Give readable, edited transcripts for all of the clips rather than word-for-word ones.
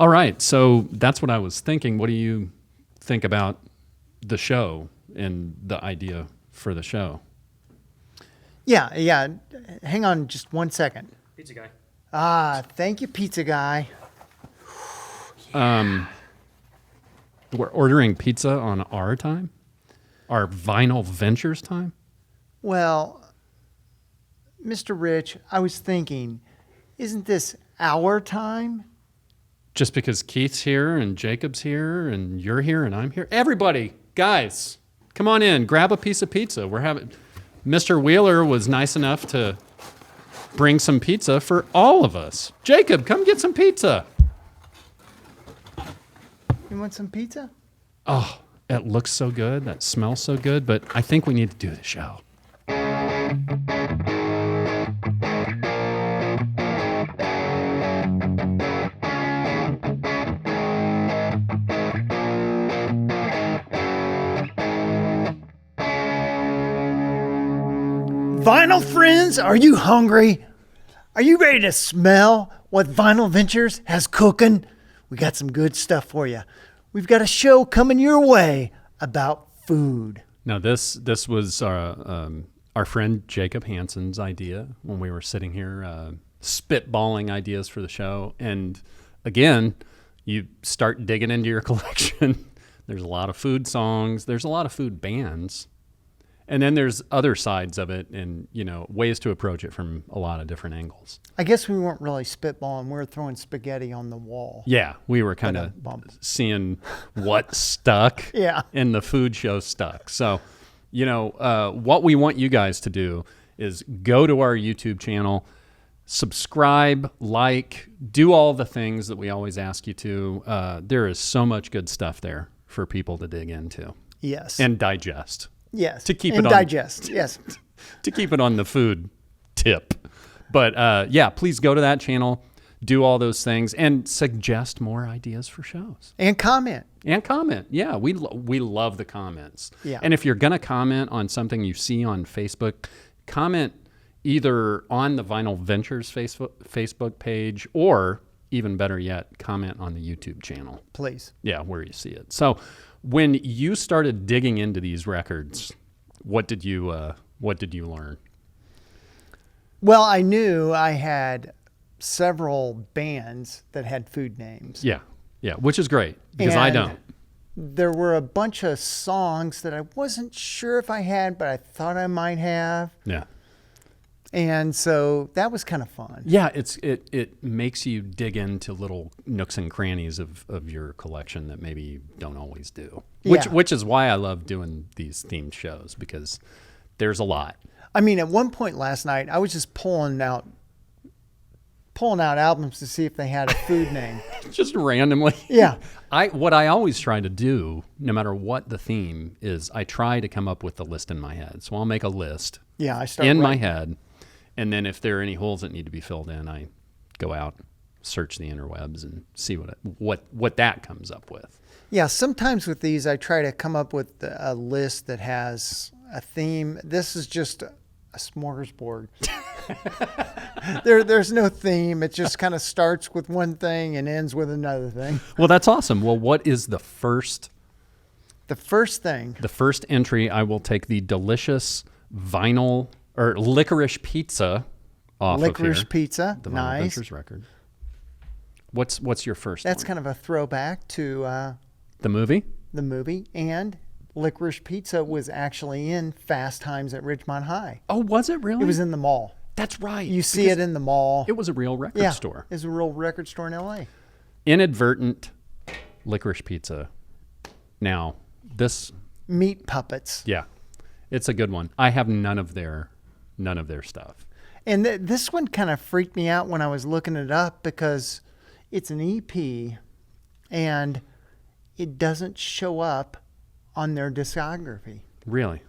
All right. So that's what I was thinking. What do you think about the show and the idea for the show? Yeah. Hang on just 1 second. Pizza guy. Thank you, pizza guy. We're ordering pizza on our time? Our Vinyl Ventures time? Well, Mr. Rich, I was thinking, isn't this our time? Just because Keith's here and Jacob's here and you're here and I'm here? Everybody, guys, come on in. Grab a piece of pizza. Mr. Wheeler was nice enough to bring some pizza for all of us. Jacob, come get some pizza. You want some pizza? Oh, it looks so good. That smells so good. But I think we need to do the show. Vinyl friends, are you hungry? Are you ready to smell what Vinyl Ventures has cooking? We got some good stuff for you. We've got a show coming your way about food. Now, this was our friend Jacob Hansen's idea when we were sitting here spitballing ideas for the show. And again, you start digging into your collection. There's a lot of food songs. There's a lot of food bands. And then there's other sides of it and, ways to approach it from a lot of different angles. I guess we weren't really spitballing. We were throwing spaghetti on the wall. Yeah, we were kind of seeing what stuck and the food show stuck. So, what we want you guys to do is go to our YouTube channel, subscribe, like, do all the things that we always ask you to. There is so much good stuff there for people to dig into. Yes. And digest. Yes. To keep and it on digest. Yes. To keep it on the food tip. But please go to that channel, do all those things, and suggest more ideas for shows. And comment. Yeah, we love the comments. Yeah. And if you're going to comment on something you see on Facebook, comment either on the Vinyl Ventures Facebook page or, even better yet, comment on the YouTube channel. Please. Yeah, where you see it. So when you started digging into these records, what did you learn? Well, I knew I had several bands that had food names. Yeah, which is great because I don't. There were a bunch of songs that I wasn't sure if I had, but I thought I might have. Yeah. And so that was kind of fun. Yeah, it makes you dig into little nooks and crannies of your collection that maybe you don't always do. Which is why I love doing these themed shows, because there's a lot. I mean, at one point last night, I was just pulling out albums to see if they had a food name. Just randomly. Yeah. What I always try to do, no matter what the theme is, I try to come up with the list in my head. So I'll make a list my head. And then if there are any holes that need to be filled in, I go out, search the interwebs, and see what that comes up with. Yeah, sometimes with these, I try to come up with a list that has a theme. This is just a smorgasbord. There's no theme. It just kind of starts with one thing and ends with another thing. Well, that's awesome. Well, what is the first? The first thing. The first entry, I will take the delicious vinyl or licorice pizza off Licorice of here. Pizza, The Vinyl nice. Ventures record. What's your first That's one? kind of a throwback to The movie? the movie. And Licorice Pizza was actually in Fast Times at Ridgemont High. Oh, was it really? It was in the mall. That's right. You see it in the mall. It was a real record store. It was a real record store in L.A. Inadvertent licorice pizza. Now, this... Meat Puppets. Yeah, it's a good one. I have none of their stuff. And this one kind of freaked me out when I was looking it up because it's an EP and it doesn't show up on their discography. Really?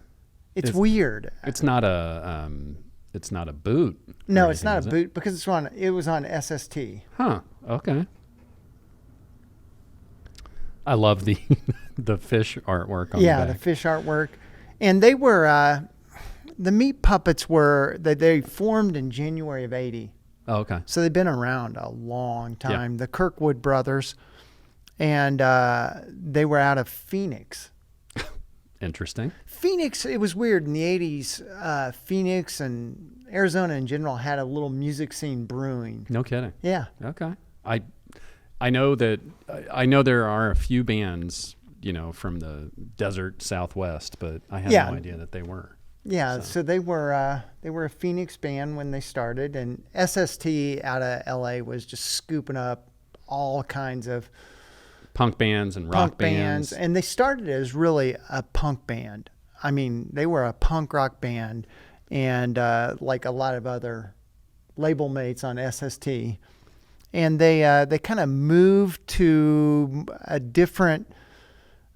It's weird. It's not a boot. No, it's not a boot because it was on SST. Huh. Okay. I love the the fish artwork on the back. The fish artwork. And they were the Meat Puppets they formed in January of 80. Oh, okay. So they've been around a long time. Yeah. The Kirkwood brothers, and they were out of Phoenix. Interesting. Phoenix, it was weird. In the 80s, Phoenix and Arizona in general had a little music scene brewing. No kidding. Yeah. Okay. I know that I know there are a few bands, from the desert Southwest, but I had no idea that they were. Yeah, so they were a Phoenix band when they started, and SST out of LA was just scooping up all kinds of Punk bands and rock bands. And they started as really a punk band. I mean, they were a punk rock band, and like a lot of other label mates on SST, and they kind of moved to a different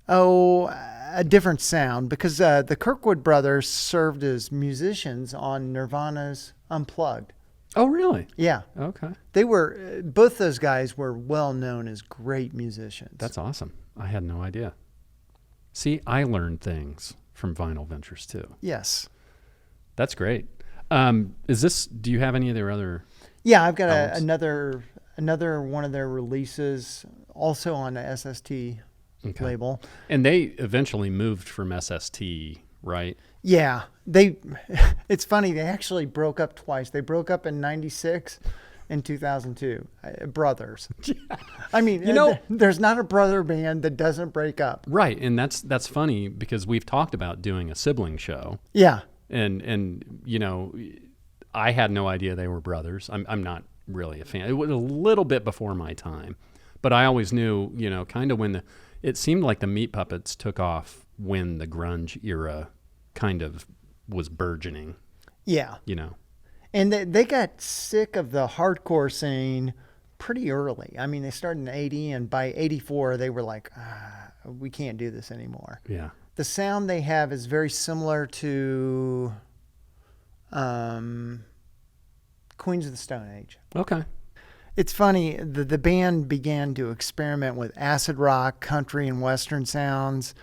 sound, because the Kirkwood brothers served as musicians on Nirvana's Unplugged. Oh, really? Yeah. Okay. They were, both those guys were well known as great musicians. That's awesome. I had no idea. See, I learned things from Vinyl Ventures too. Yes. That's great. Do you have any of their other? Yeah, I've got albums? another one of their releases also on the SST label. And they eventually moved from SST, right? Yeah, it's funny, they actually broke up twice. They broke up in 96 and 2002. Brothers. I mean, there's not a brother band that doesn't break up. Right, and that's funny because we've talked about doing a sibling show. Yeah. And I had no idea they were brothers. I'm not really a fan. It was a little bit before my time, but I always knew, kind of when it seemed like the Meat Puppets took off when the grunge era kind of was burgeoning. Yeah. And they got sick of the hardcore scene pretty early. I mean, they started in 80, and by 84, they were like, we can't do this anymore. Yeah. The sound they have is very similar to Queens of the Stone Age. Okay. It's funny, the band began to experiment with acid rock, country, and western sounds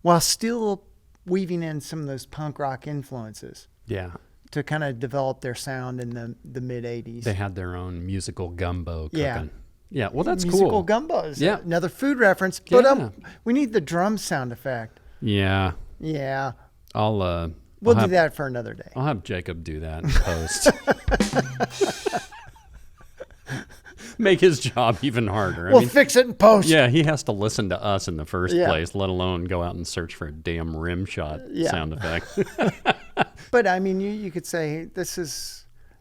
while still weaving in some of those punk rock influences. Yeah. To kind of develop their sound in the mid-'80s. They had their own musical gumbo cooking. Yeah. Yeah, well, that's musical cool. gumbo is Yeah. another food reference. But Yeah. we need the drum sound effect. Yeah. Yeah. We'll do that for another day. I'll have Jacob do that in post. Make his job even harder. We'll fix it in post. Yeah, he has to listen to us in the first place, let alone go out and search for a damn rim shot sound effect. But I mean, you could say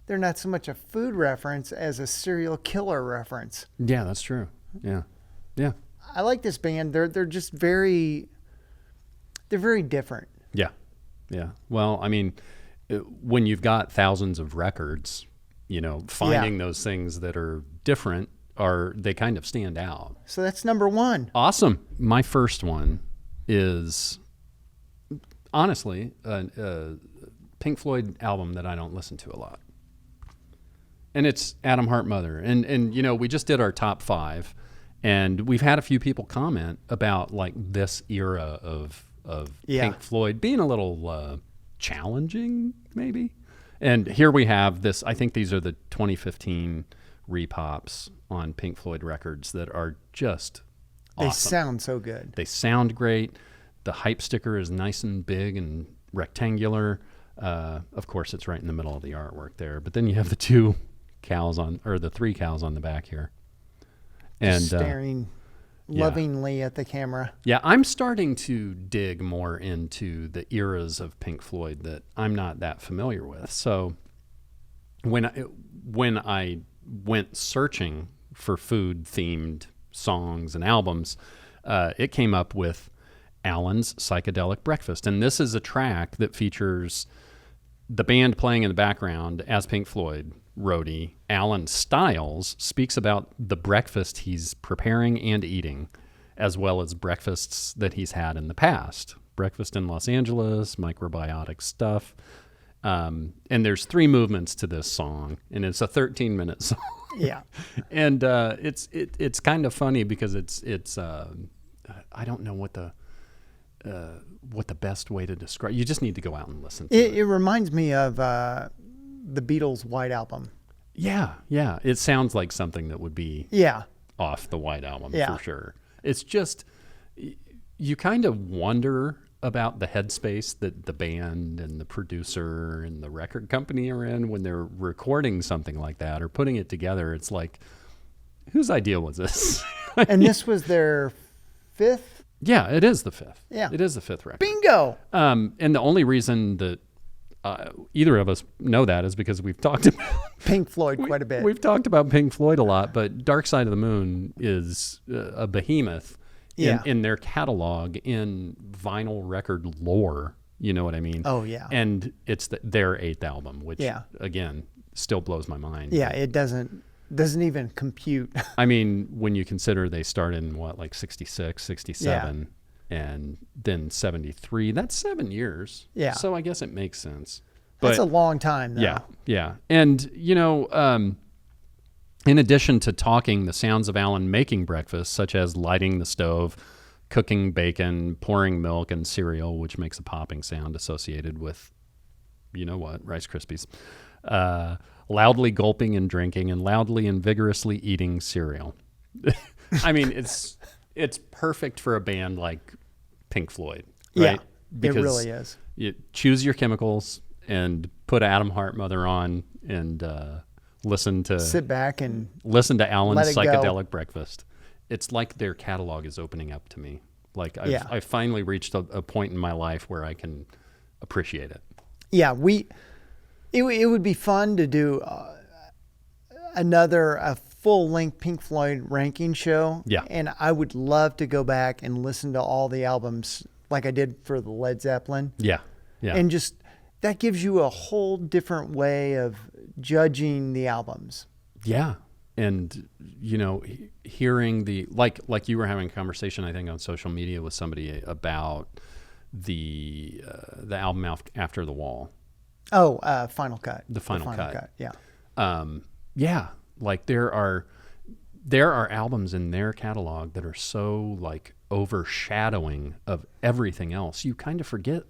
they're not so much a food reference as a serial killer reference. Yeah, that's true. Yeah. Yeah. I like this band. They're just very different. Yeah. Yeah. Well, I mean, when you've got thousands of records, finding those things that are different they kind of stand out. So that's number one. Awesome. My first one is honestly a Pink Floyd album that I don't listen to a lot. And it's Atom Heart Mother. And we just did our top 5, and we've had a few people comment about like this era of Pink Floyd being a little challenging, maybe. And here we have this. I think these are the 2015 repops on Pink Floyd records that are just awesome. They sound so good. They sound great. The hype sticker is nice and big and rectangular. Of course, it's right in the middle of the artwork there. But then you have the 3 cows on the back here, and staring lovingly at the camera. Yeah, I'm starting to dig more into the eras of Pink Floyd that I'm not that familiar with. So when I went searching for food-themed songs and albums, it came up with Alan's Psychedelic Breakfast. And this is a track that features the band playing in the background as Pink Floyd roadie. Alan Stiles speaks about the breakfast he's preparing and eating, as well as breakfasts that he's had in the past. Breakfast in Los Angeles, microbiotic stuff. And there's 3 movements to this song, and it's a 13-minute song. Yeah. And it's kind of funny because it's I don't know what the best way to describe. You just need to go out and listen to it. It reminds me of the Beatles' White Album. Yeah, yeah. It sounds like something that would be Yeah. off the White Album Yeah. for sure. It's just, you kind of wonder about the headspace that the band and the producer and the record company are in when they're recording something like that or putting it together. It's like, whose idea was this? And this was their 5th? Yeah, it is the 5th. Yeah. It is the 5th record. Bingo! And the only reason that either of us know that is because we've talked about Pink Floyd quite a bit. We've talked about Pink Floyd a lot, but Dark Side of the Moon is a behemoth in their catalog, in vinyl record lore. You know what I mean? Oh, yeah. And it's their 8th album, which, again, still blows my mind. Yeah, it doesn't even compute. I mean, when you consider they started in, what, like 66, 67, and then 73, that's 7 years. Yeah. So I guess it makes sense. That's a long time, though. Yeah, yeah. And, you know, in addition to talking the sounds of Alan making breakfast, such as lighting the stove, cooking bacon, pouring milk and cereal, which makes a popping sound associated with, you know what, Rice Krispies, loudly gulping and drinking, and loudly and vigorously eating cereal. I mean, it's perfect for a band like Pink Floyd, right? Yeah, it really is. You choose your chemicals and put Adam Hartmother on and sit back and listen to Alan's let it go. Psychedelic Breakfast. It's like their catalog is opening up to me. Like I've finally reached a point in my life where I can appreciate it. Yeah, it would be fun to do a full-length Pink Floyd ranking show. Yeah. And I would love to go back and listen to all the albums like I did for the Led Zeppelin. Yeah, yeah. And just, that gives you a whole different way of judging the albums. Yeah. And, you know, hearing like you were having a conversation, I think, on social media with somebody about the album After the Wall. Oh, Final Cut. The Final Cut. Yeah. Yeah. Like there are albums in their catalog that are so like overshadowing of everything else. You kind of forget.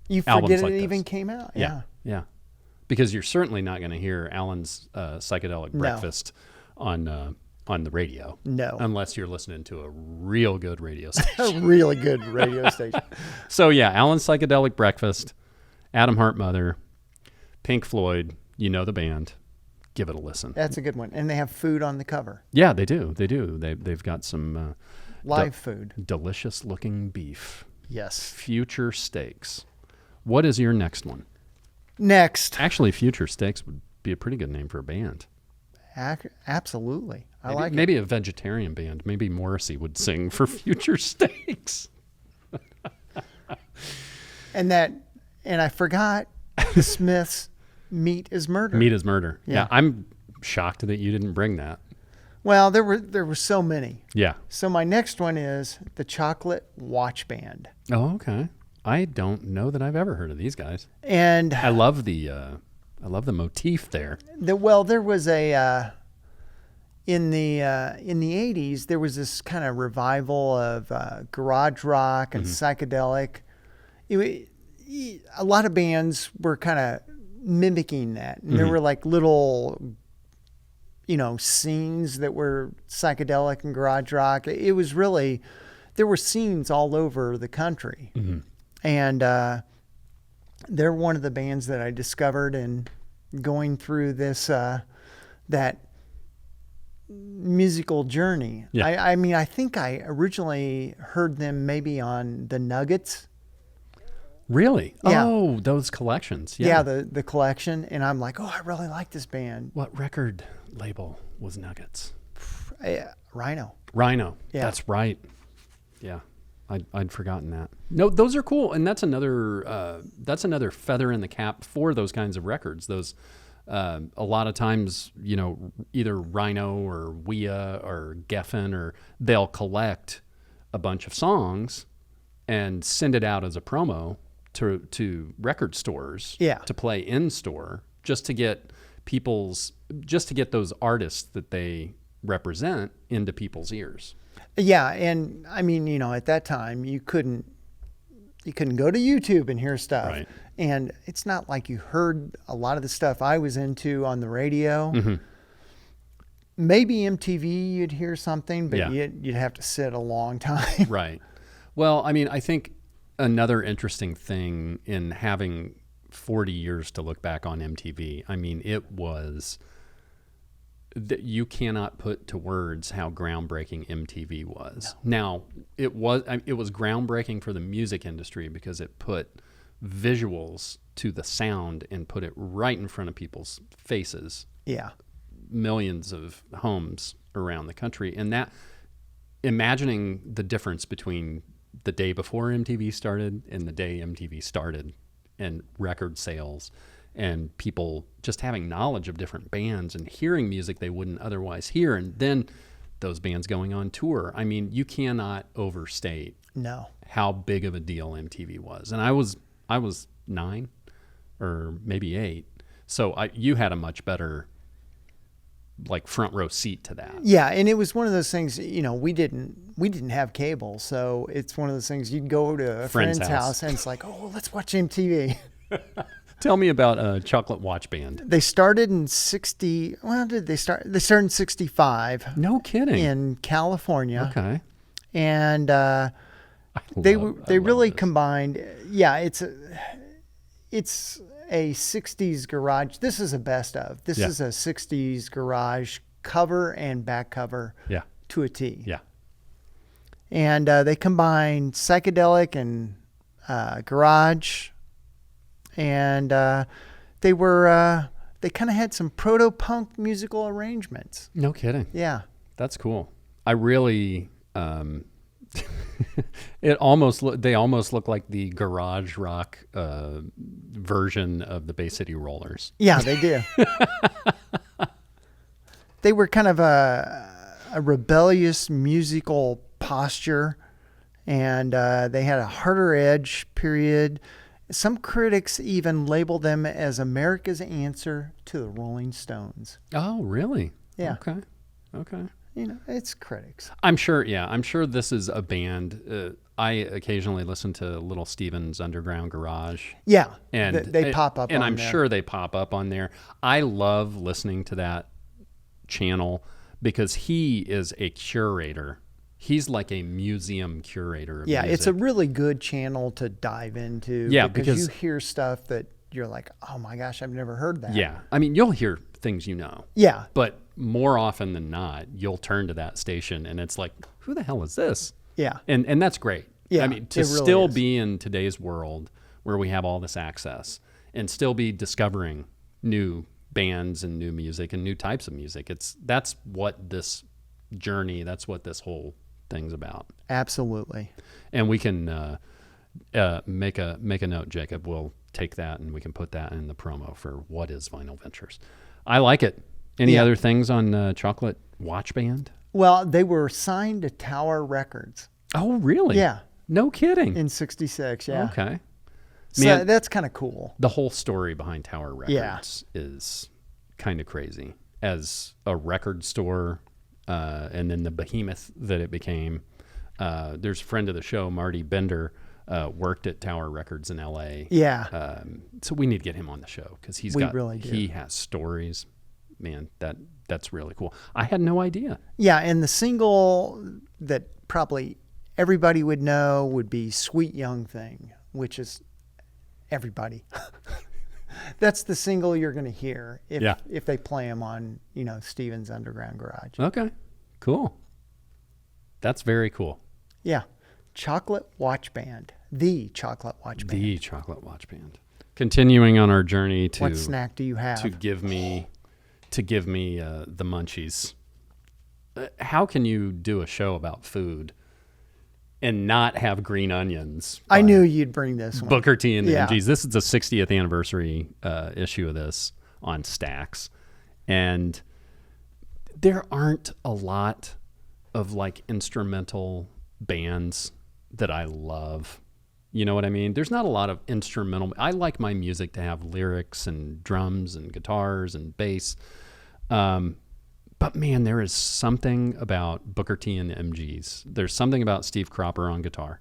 You forget it even came out. Yeah. Yeah. Because you're certainly not going to hear Alan's Psychedelic Breakfast on the radio. No. Unless you're listening to a real good radio station. A really good radio station. So yeah, Alan's Psychedelic Breakfast, Adam Hartmother, Pink Floyd, you know the band. Give it a listen. That's a good one. And they have food on the cover. Yeah, they do. They do. They've got some live food. Delicious looking beef. Yes. Future Steaks. What is your next one? Next. Actually, Future Steaks would be a pretty good name for a band. Absolutely. Maybe a vegetarian band. Maybe Morrissey would sing for Future Steaks. And I forgot the Smiths' Meat is Murder. Meat is Murder. Yeah. I'm shocked that you didn't bring that. Well, there were so many. Yeah. So my next one is the Chocolate Watch Band. Oh, okay. I don't know that I've ever heard of these guys. And I love the motif there. there was a in the 80s there was this kind of revival of garage rock and psychedelic. A lot of bands were kind of mimicking that. And there were like little, scenes that were psychedelic and garage rock. It was really, there were scenes all over the country. And they're one of the bands that I discovered and going through this, that musical journey. Yeah. I mean, I think I originally heard them maybe on the Nuggets. Really? Yeah. Oh, those collections. Yeah, the collection. And I'm like, I really like this band. What record label was Nuggets? Rhino. Rhino. Yeah. That's right. Yeah. I'd forgotten that. No, those are cool. And that's another feather in the cap for those kinds of records. Those, a lot of times, either Rhino or Wea or Geffen, or they'll collect a bunch of songs and send it out as a promo to record stores to play in store, just to get those artists that they represent into people's ears. Yeah, and I mean, at that time you couldn't go to YouTube and hear stuff. Right. And it's not like you heard a lot of the stuff I was into on the radio. maybe MTV you'd hear something, but Yeah. you'd have to sit a long time. Right. Well, I mean, I think another interesting thing in having 40 years to look back on MTV, I mean, it was that you cannot put to words how groundbreaking MTV was. Now, it was groundbreaking for the music industry because it put visuals to the sound and put it right in front of people's faces. Yeah. Millions of homes around the country, and that imagining the difference between the day before MTV started and the day MTV started, and record sales and people just having knowledge of different bands and hearing music they wouldn't otherwise hear, and then those bands going on tour. I mean, you cannot overstate how big of a deal MTV was. And I was 9 or maybe 8, so you had a much better like front row seat to that. Yeah, and it was one of those things, we didn't have cable, so it's one of those things you'd go to a friend's house and it's like, oh, let's watch MTV. Tell me about Chocolate Watch Band. They started in 60. Well, did they start? They started in 65. No kidding. In California. Okay. And they really combined. Yeah, it's a 60s garage. This is a best of. This is a 60s garage cover and back cover to a T. Yeah. And they combined psychedelic and garage. And they kind of had some proto-punk musical arrangements. No kidding. Yeah. That's cool. I really, they almost look like the garage rock version of the Bay City Rollers. Yeah, they do. They were kind of a rebellious musical posture, and they had a harder edge period. Some critics even labeled them as America's answer to the Rolling Stones. Oh, really? Yeah. Okay. It's critics. I'm sure this is a band. I occasionally listen to Little Steven's Underground Garage. Yeah, and they pop up and on I'm there. sure they pop up on there. I love listening to that channel because he is a curator. He's like a museum curator of music. It's a really good channel to dive into. Yeah, because you hear stuff that you're like, oh my gosh, I've never heard that. Yeah, I mean, you'll hear things you know. Yeah. But more often than not, you'll turn to that station and it's like, who the hell is this? Yeah. And that's great. Yeah, I mean, to it really still is. be in today's world where we have all this access and still be discovering new bands and new music and new types of music. That's what this journey, that's what this whole thing's about. Absolutely. And we can make a note, Jacob. We'll take that and we can put that in the promo for What is Vinyl Ventures. I like it. Any other things on Chocolate Watch Band? Well, they were signed to Tower Records. Oh, really? Yeah. No kidding. In 66, yeah. Okay. So Man, that's kind of cool. the whole story behind Tower Records is kind of crazy. As a record store, and then the behemoth that it became. There's a friend of the show, Marty Bender, worked at Tower Records in L.A. Yeah. So we need to get him on the show because he has stories. Man, that's really cool. I had no idea. Yeah, and the single that probably everybody would know would be Sweet Young Thing, which is everybody. That's the single you're going to hear if they play them on, Steven's Underground Garage. Okay, cool. That's very cool. Yeah. Chocolate Watch Band. The Chocolate Watch Band. The Chocolate Watch Band. Continuing on our journey to what snack do you have? to give me the munchies. How can you do a show about food and not have green onions? I knew you'd bring this one. Booker T and the MGs. This is the 60th anniversary issue of this on Stax. And there aren't a lot of like instrumental bands that I love. You know what I mean? There's not a lot of instrumental. I like my music to have lyrics and drums and guitars and bass. But man, there is something about Booker T and the MGs. There's something about Steve Cropper on guitar,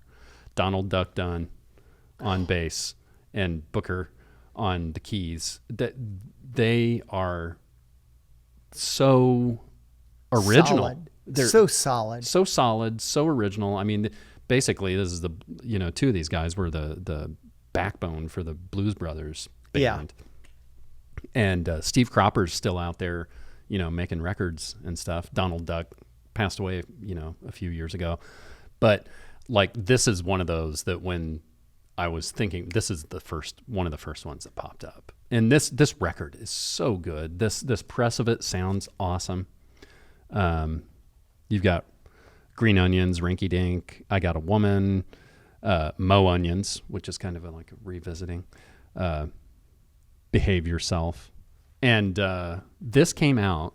Donald Duck Dunn on bass, and Booker on the keys. That they are so original. Solid. They're So solid. so solid, so original. I mean, basically, this is two of these guys were the backbone for the Blues Brothers band. And Steve Cropper's still out there, making records and stuff. Donald Duck passed away, a few years ago. But like, this is one of those that when I was thinking, this is one of the first ones that popped up. And this record is so good. This press of it sounds awesome. You've got Green Onions, Rinky Dink, I Got a Woman, Mo Onions, which is kind of like a revisiting, Behave Yourself. And this came out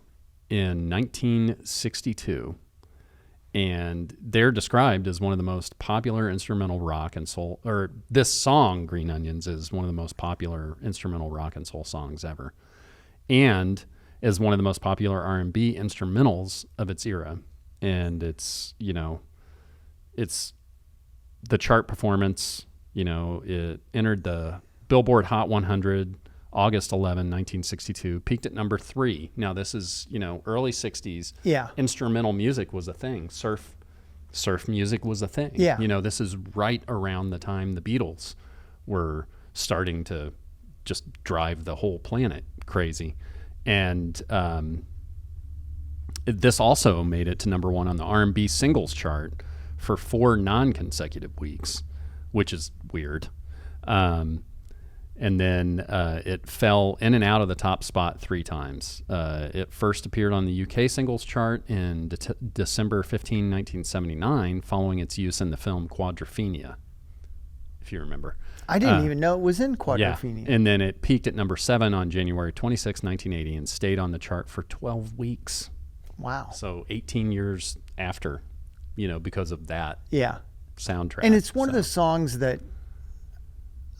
in 1962, and they're described as one of the most popular instrumental rock and soul, or this song, Green Onions, is one of the most popular instrumental rock and soul songs ever, and is one of the most popular R&B instrumentals of its era. And it's the chart performance, it entered the Billboard Hot 100 August 11, 1962, peaked at number 3. Now this is, early 60s. Yeah. Instrumental music was a thing. Surf music was a thing. Yeah. This is right around the time the Beatles were starting to just drive the whole planet crazy. And this also made it to number 1 on the R&B singles chart for 4 non-consecutive weeks, which is weird. And then it fell in and out of the top spot 3 times. It first appeared on the UK singles chart in December 15, 1979, following its use in the film Quadrophenia, if you remember. I didn't even know it was in Quadrophenia. Yeah. And then it peaked at number 7 on January 26, 1980, and stayed on the chart for 12 weeks. Wow. So 18 years after, because of that soundtrack. And it's one of those songs that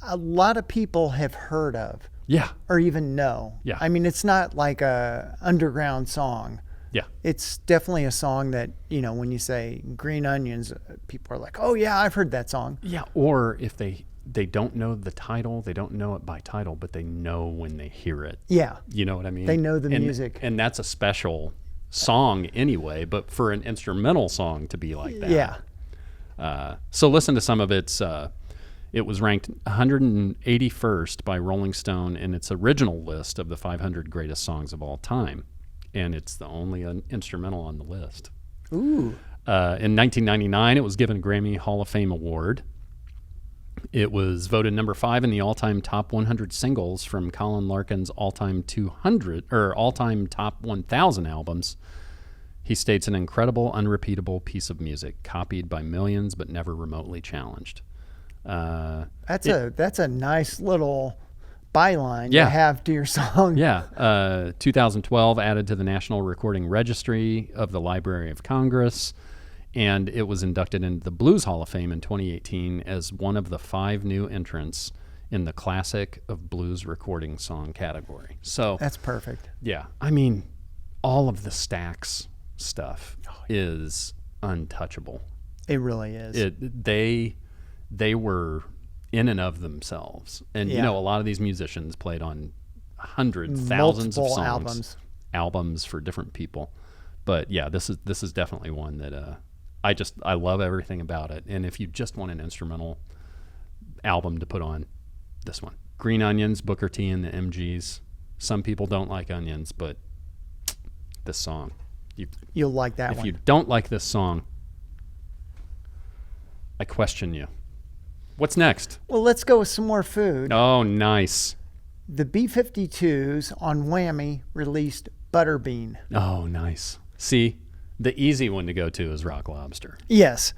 a lot of people have heard of. Yeah. Or even know. Yeah. I mean, it's not like a underground song. Yeah. It's definitely a song that, when you say Green Onions, people are like, oh, yeah, I've heard that song. Yeah. Or if they don't know the title, they don't know it by title, but they know when they hear it. Yeah. You know what I mean? They know the music. And that's a special song anyway, but for an instrumental song to be like that. Yeah. So listen to some of its... It was ranked 181st by Rolling Stone in its original list of the 500 greatest songs of all time. And it's the only instrumental on the list. Ooh. In 1999, it was given a Grammy Hall of Fame award. It was voted number 5 in the all-time top 100 singles from Colin Larkin's all-time 200 or all-time top 1,000 albums. He states an incredible, unrepeatable piece of music, copied by millions but never remotely challenged. That's a nice little byline Yeah. to have to your song. Yeah. 2012 added to the National Recording Registry of the Library of Congress, and it was inducted into the Blues Hall of Fame in 2018 as one of the 5 new entrants in the Classic of Blues Recording Song category. So That's perfect. yeah, I mean, all of the Stax stuff is untouchable. It really is. They were in and of themselves. And, Yeah. a lot of these musicians played on hundreds, thousands of Multiple songs. Albums for different people. But, yeah, this is definitely one that I love everything about it. And if you just want an instrumental album to put on, this one. Green Onions, Booker T and the MGs. Some people don't like onions, but this song. You'll like that If one. you don't like this song, I question you. What's next? Well, let's go with some more food. Oh, nice. The B-52s on Whammy released Butterbean. Oh, nice. See, the easy one to go to is Rock Lobster. Yes.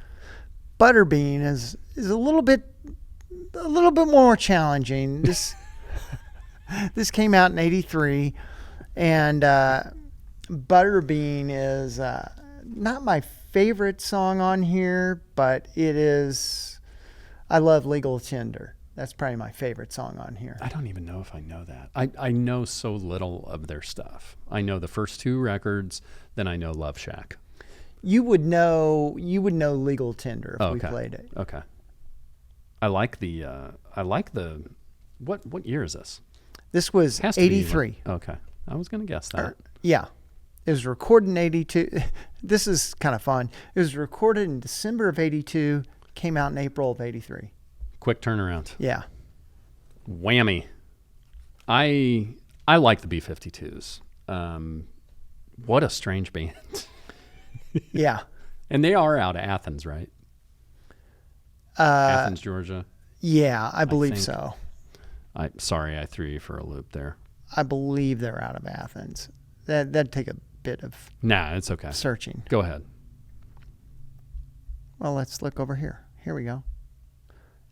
Butterbean is a little bit more challenging. This came out in 83, and Butterbean is not my favorite song on here, but it is. I love Legal Tender. That's probably my favorite song on here. I don't even know if I know that. I know so little of their stuff. I know the first 2 records, then I know Love Shack. You would know Legal Tender if we played it. Okay. I like the what year is this? This was Has to be 83. okay. I was going to guess that. Yeah. It was recorded in 82. This is kind of fun. It was recorded in December of 82, came out in April of 83. Quick turnaround. Yeah. Whammy. I like the B-52s. What a strange band. Yeah. And they are out of Athens, right? Athens, Georgia. Yeah, I believe think. so. Sorry, I threw you for a loop there. I believe they're out of Athens. That'd take a bit of Nah, it's okay. searching. Go ahead. Well, let's look over here. Here we go.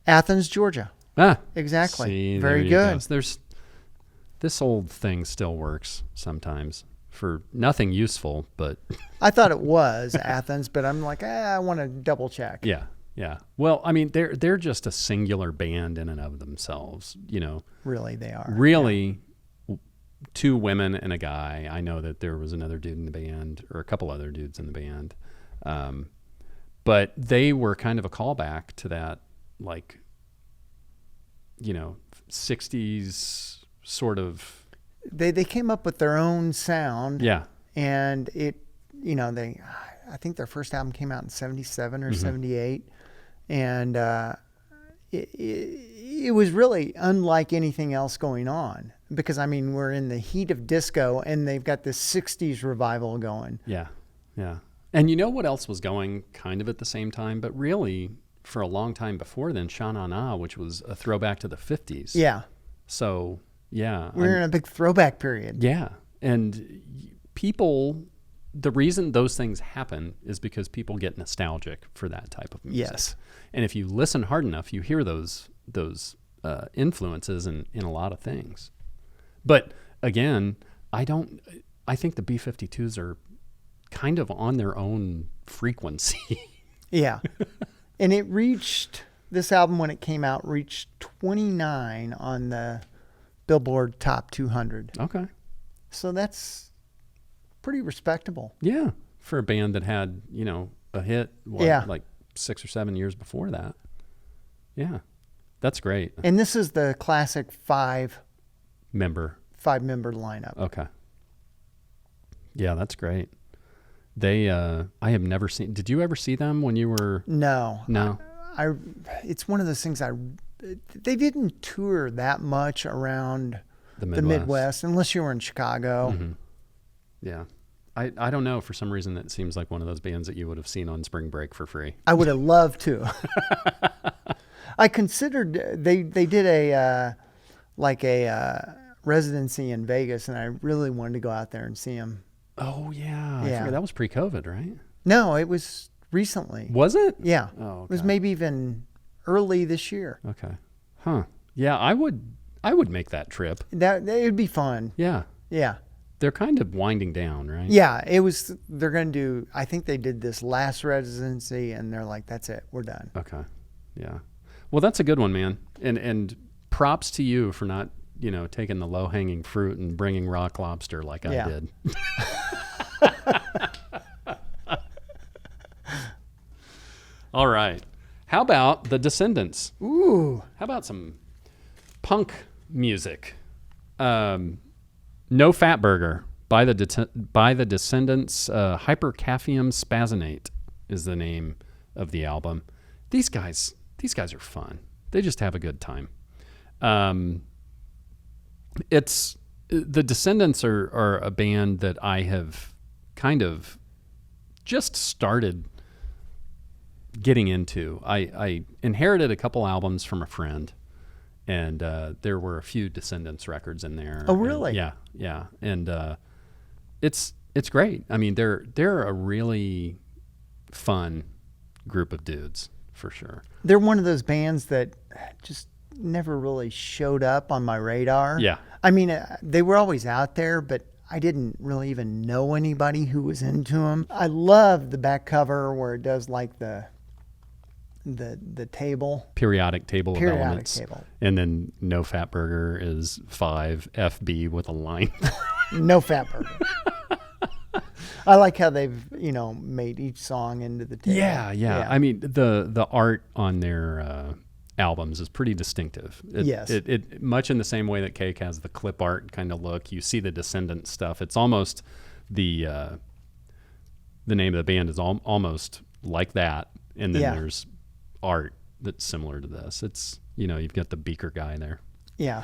Athens, Georgia. Ah, Exactly. see, Very there you good. go. This old thing still works sometimes for nothing useful, but I thought it was Athens, but I'm like, I want to double check. yeah. Well, I mean, they're just a singular band in and of themselves, you know. Really, they are. Really, two women and a guy. I know that there was another dude in the band, or a couple other dudes in the band, but they were kind of a callback to that, like, you know, 60s sort of. They came up with their own sound. Yeah. And it, you know, I think their first album came out in 77 or 78. And it was really unlike anything else going on, because, I mean, we're in the heat of disco and they've got this 60s revival going. Yeah. And you know what else was going kind of at the same time, but really for a long time before then, Sha Na Na, which was a throwback to the 50s. Yeah. So, yeah. We're in a big throwback period. Yeah. And people, the reason those things happen is because people get nostalgic for that type of music. Yes. And if you listen hard enough, you hear those influences in a lot of things. But again, I think the B-52s are kind of on their own frequency. Yeah. And this album, when it came out, reached 29 on the Billboard Top 200. Okay. So that's pretty respectable. Yeah. For a band that had, you know, a hit, like 6 or 7 years before that. Yeah. That's great. And this is the classic Member. 5-member lineup. Okay. Yeah, that's great. They, I have never seen. Did you ever see them when you were? No. It's one of those things. They didn't tour that much around the Midwest, unless you were in Chicago. Mm-hmm. Yeah. I don't know. For some reason, it seems like one of those bands that you would have seen on spring break for free. I would have loved to. I considered they did a residency in Vegas, and I really wanted to go out there and see them. Oh yeah. I Yeah. forget. That was pre-COVID, right? No, it was recently. Was it? Yeah. Oh, It was okay. maybe even early this year. Okay. Huh. Yeah, I would make that trip. That it would be fun. Yeah. Yeah. They're kind of winding down, right? Yeah, they're going to do, I think they did this last residency and they're like, that's it, we're done. Okay. Yeah. Well, that's a good one, man. And props to you for not, you know, taking the low-hanging fruit and bringing Rock Lobster like I did. All right. How about the Descendants? Ooh. How about some punk music? No Fat Burger by the Descendants. Hypercaphium Spazonate is the name of the album. These guys are fun. They just have a good time. It's the Descendants are a band that I have kind of just started getting into. I inherited a couple albums from a friend, and there were a few Descendants records in there. Oh, really? And yeah. And it's great. I mean, they're a really fun group of dudes for sure. They're one of those bands that just never really showed up on my radar. Yeah. I mean, they were always out there, but I didn't really even know anybody who was into them. I love the back cover where it does like the table. Periodic table of elements. Table. And then No Fat Burger is 5 FB with a line. No Fat Burger. I like how they've, made each song into the table. Yeah. I mean, the art on their albums is pretty distinctive. Yes. It much in the same way that Cake has the clip art kind of look. You see the Descendant stuff. It's almost the name of the band is almost like that, and then there's art that's similar to this. It's, you've got the beaker guy there. Yeah,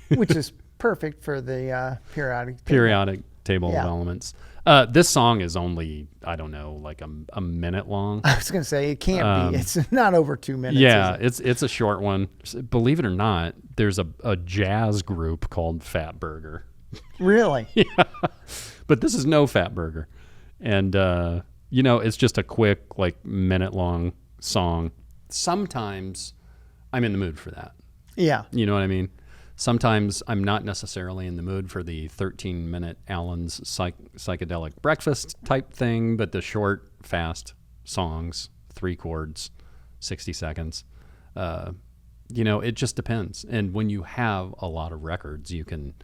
which is perfect for the periodic table of elements. This song is only, I don't know, like a minute long. I was going to say, it can't be. It's not over 2 minutes. Yeah, is it? it's a short one. Believe it or not, there's a jazz group called Fat Burger. Really? Yeah. But this is no Fat Burger. And, it's just a quick, like, minute-long song. Sometimes I'm in the mood for that. Yeah. You know what I mean? Sometimes I'm not necessarily in the mood for the 13-minute Allen's psychedelic breakfast type thing, but the short, fast songs, 3 chords, 60 seconds. It just depends. And when you have a lot of records, you can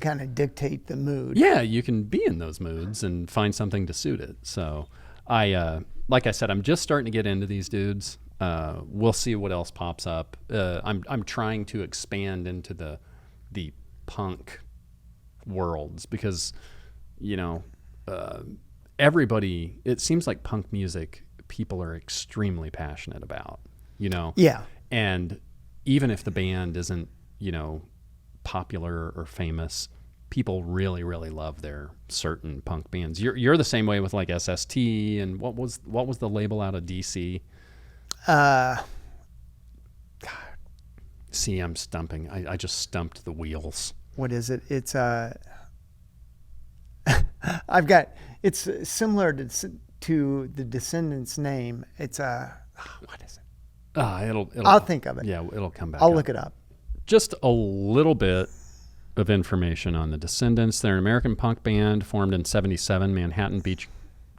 kind of dictate the mood. Yeah, you can be in those moods and find something to suit it. So like I said, I'm just starting to get into these dudes. We'll see what else pops up. I'm trying to expand into the punk worlds because, everybody, it seems like punk music people are extremely passionate about, Yeah. And even if the band isn't, popular or famous, people really, really love their certain punk bands. You're the same way with like SST and what was the label out of DC? God. See, I'm stumping. I just stumped the wheels. What is it? It's it's similar to the Descendants' name. It's what is it? I'll think of it. Yeah, it'll come back. I'll look it up. Just a little bit of information on the Descendants. They're an American punk band formed in '77, Manhattan Beach,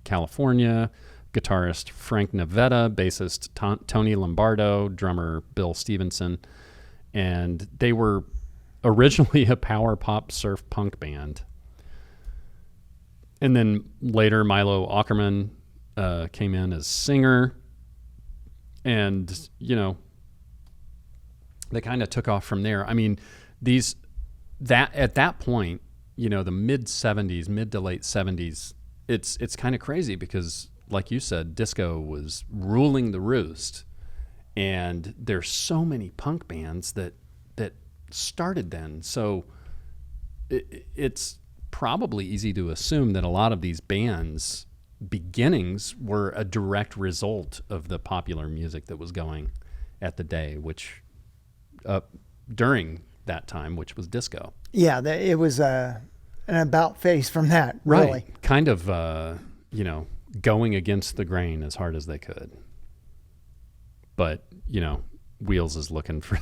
California. Guitarist Frank Navetta, bassist Tony Lombardo, drummer Bill Stevenson. And they were originally a power pop surf punk band. And then later Milo Aukerman came in as singer. And, they kind of took off from there. I mean, at that point, the mid to late 70s, it's kind of crazy because, like you said, disco was ruling the roost, and there's so many punk bands that started then. So it's probably easy to assume that a lot of these bands' beginnings were a direct result of the popular music that was going at the day, which during that time, which was disco. Yeah, it was an about face from that, right? Really. Kind of, going against the grain as hard as they could. But, Wheels is looking for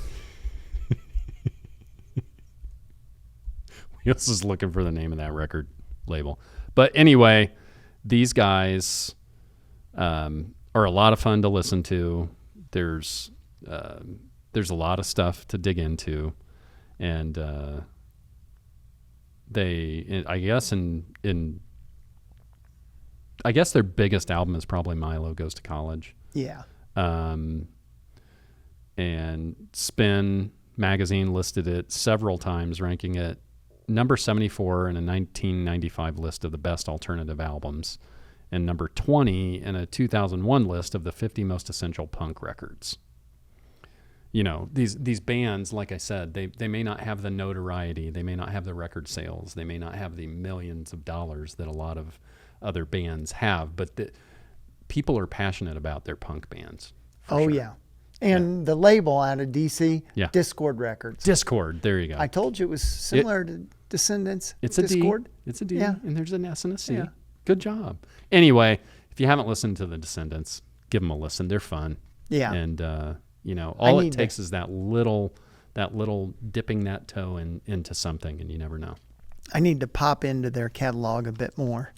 Wheels is looking for the name of that record label. But anyway, these guys are a lot of fun to listen to. There's a lot of stuff to dig into, and I guess their biggest album is probably Milo Goes to College. Yeah. And Spin magazine listed it several times, ranking it number 74 in a 1995 list of the best alternative albums, and number 20 in a 2001 list of the 50 most essential punk records. These bands, like I said, they may not have the notoriety, they may not have the record sales, they may not have the millions of dollars that a lot of other bands have, but people are passionate about their punk bands. Oh, sure. Yeah. And the label out of DC, Discord Records. Discord, there you go. I told you it was similar to Descendants. It's a Discord. It's a D, and there's an S and a C. Yeah. Good job. Anyway, if you haven't listened to the Descendants, give them a listen. They're fun. Yeah. And, all it takes is that little dipping that toe into something, and you never know. I need to pop into their catalog a bit more.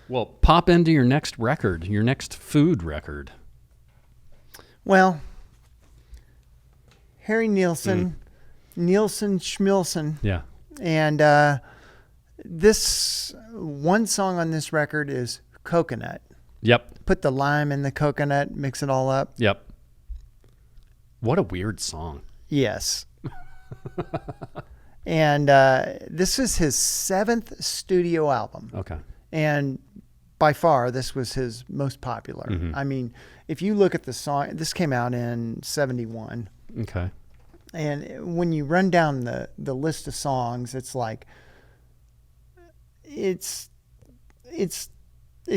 Well, pop into your next record, your next food record. Well, Harry Nilsson, Nielsen Schmilson. Yeah. And this one song on this record is Coconut. Yep. Put the lime in the coconut, mix it all up. Yep. What a weird song. Yes. And this is his 7th studio album. Okay. And by far, this was his most popular. Mm-hmm. I mean, if you look at the song, this came out in 71. Okay. And when you run down the list of songs, it's like, it's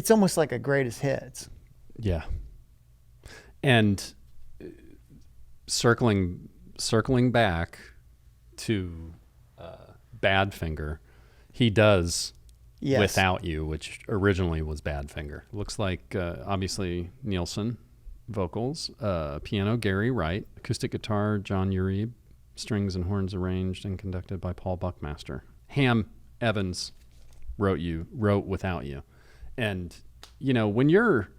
almost like a greatest hits. Yeah. And circling back to Badfinger, he does Yes. Without You, which originally was Badfinger. Looks like obviously Nielsen vocals, piano Gary Wright, acoustic guitar John Uribe, strings and horns arranged and conducted by Paul Buckmaster. Ham Evans wrote Without You. And when you're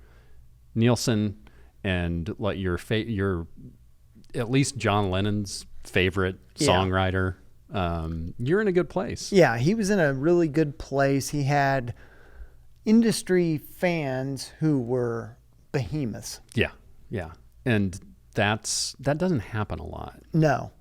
Nielsen and like you're at least John Lennon's favorite songwriter, you're in a good place. Yeah, he was in a really good place. He had industry fans who were behemoths. Yeah, yeah. And that doesn't happen a lot. No.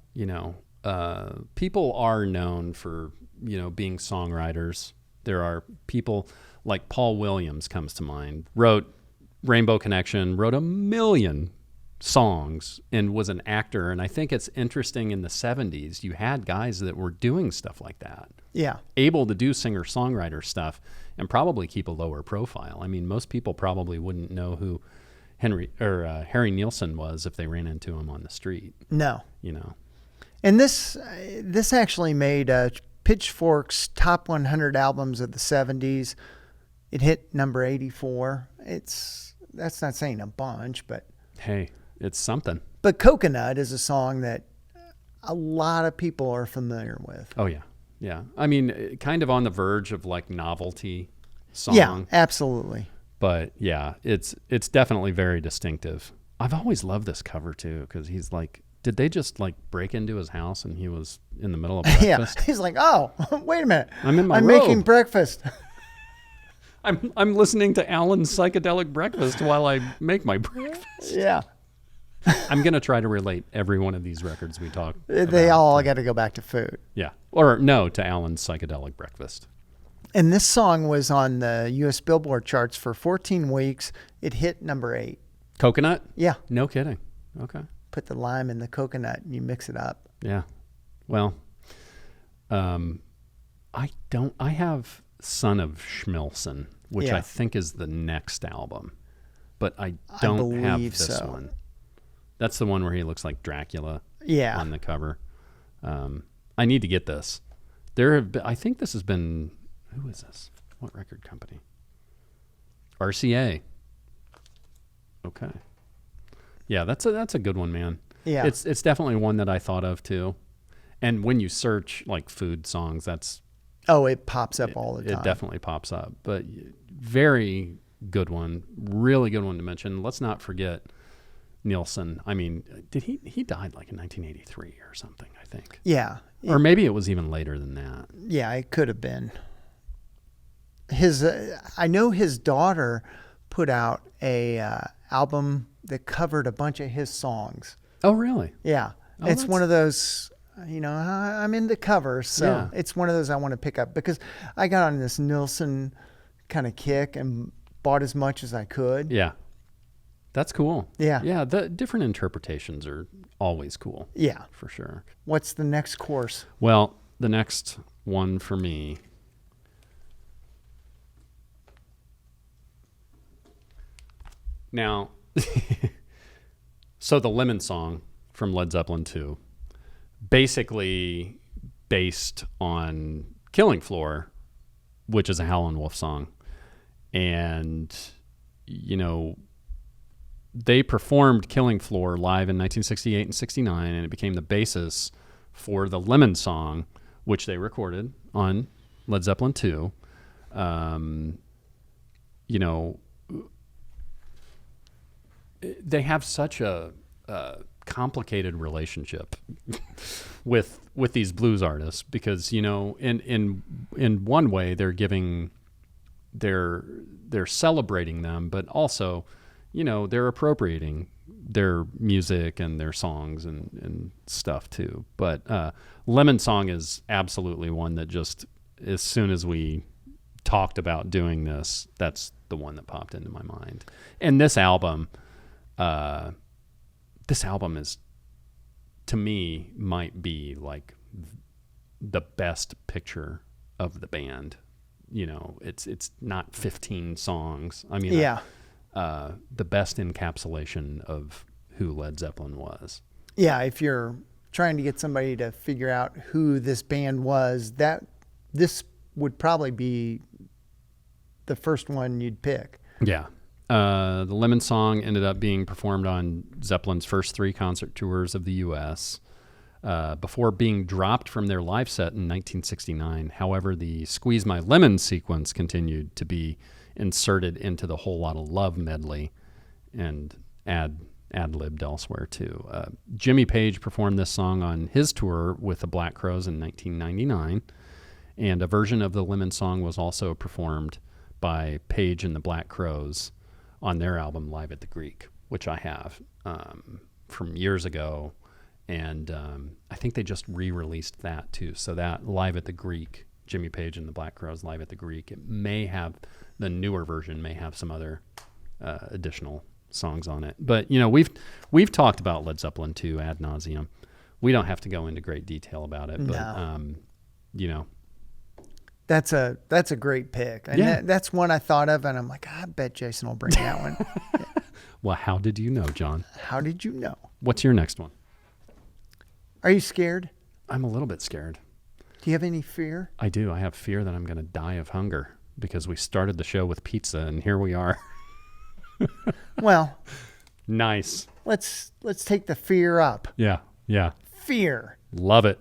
People are known for, being songwriters. There are people like Paul Williams comes to mind, wrote Rainbow Connection, wrote 1 million songs and was an actor. And I think it's interesting in the 70s, you had guys that were doing stuff like that. Yeah. Able to do singer-songwriter stuff and probably keep a lower profile. I mean, most people probably wouldn't know who Harry Nilsson was if they ran into him on the street. No. And this actually made Pitchfork's top 100 albums of the 70s. It hit number 84. That's not saying a bunch, but hey, it's something. But Coconut is a song that a lot of people are familiar with. Oh yeah. Yeah. I mean, kind of on the verge of like novelty song. Yeah, absolutely. But yeah, it's definitely very distinctive. I've always loved this cover too, because he's like, did they just like break into his house and he was in the middle of breakfast? Yeah, he's like, oh, wait a minute. I'm robe. Making breakfast. I'm listening to Alan's Psychedelic Breakfast while I make my breakfast. Yeah. I'm going to try to relate every one of these records we talk about. They all got to go back to food. Yeah. Or no, to Alan's Psychedelic Breakfast. And this song was on the U.S. Billboard charts for 14 weeks. It hit number 8. Coconut? Yeah. No kidding. Okay. Put the lime in the coconut and you mix it up. Yeah. Well, I have Son of Schmilson, which I think is the next album, but I don't have this one. That's the one where he looks like Dracula on the cover. I need to get this. I think this has been, who is this? What record company? RCA. Okay. Yeah, that's a good one, man. Yeah. It's definitely one that I thought of too. And when you search like food songs, it pops up all the time. It definitely pops up. But very good one, really good one to mention. Let's not forget Nielsen. I mean, he died like in 1983 or something, I think. Yeah. Or maybe it was even later than that. Yeah, it could have been. I know his daughter put out a album that covered a bunch of his songs. Oh, really? Yeah. It's one of those, I'm into covers, so it's one of those I want to pick up because I got on this Nielsen kind of kick and bought as much as I could. Yeah. That's cool. Yeah. Yeah, the different interpretations are always cool. Yeah. For sure. What's the next course? Well, the next one for me, now, so the Lemon Song from Led Zeppelin 2, basically based on Killing Floor, which is a Howlin' Wolf song. And, they performed Killing Floor live in 1968 and 69, and it became the basis for the Lemon Song, which they recorded on Led Zeppelin 2. They have such a complicated relationship with these blues artists because, in one way they're celebrating them, but also, they're appropriating their music and their songs and stuff too. But Lemon Song is absolutely one that just, as soon as we talked about doing this, that's the one that popped into my mind. And this album is, to me, might be like the best picture of the band. You know, it's not 15 songs. I mean, Yeah. The best encapsulation of who Led Zeppelin was. Yeah, if you're trying to get somebody to figure out who this band was, this would probably be the first one you'd pick. Yeah. The Lemon Song ended up being performed on Zeppelin's first 3 concert tours of the U.S. Before being dropped from their live set in 1969. However, the Squeeze My Lemon sequence continued to be inserted into the Whole Lotta Love medley and ad-libbed elsewhere too. Jimmy Page performed this song on his tour with the Black Crowes in 1999, and a version of the Lemon Song was also performed by Page and the Black Crowes on their album Live at the Greek, which I have from years ago, and I think they just re-released that too. So that Live at the Greek, Jimmy Page and the Black Crowes Live at the Greek, it may have, the newer version may have some other additional songs on it. But you know, we've talked about Led Zeppelin too ad nauseum. We don't have to go into great detail about it, but No. you know, That's a great pick. And Yeah. that's one I thought of, and I'm like, I bet Jason will bring that one. well, how did you know, John? How did you know? What's your next one? Are you scared? I'm a little bit scared. Do you have any fear? I do. I have fear that I'm going to die of hunger because we started the show with pizza and here we are. Well, Nice. let's take the fear up. Yeah. Yeah. Fear. Love it.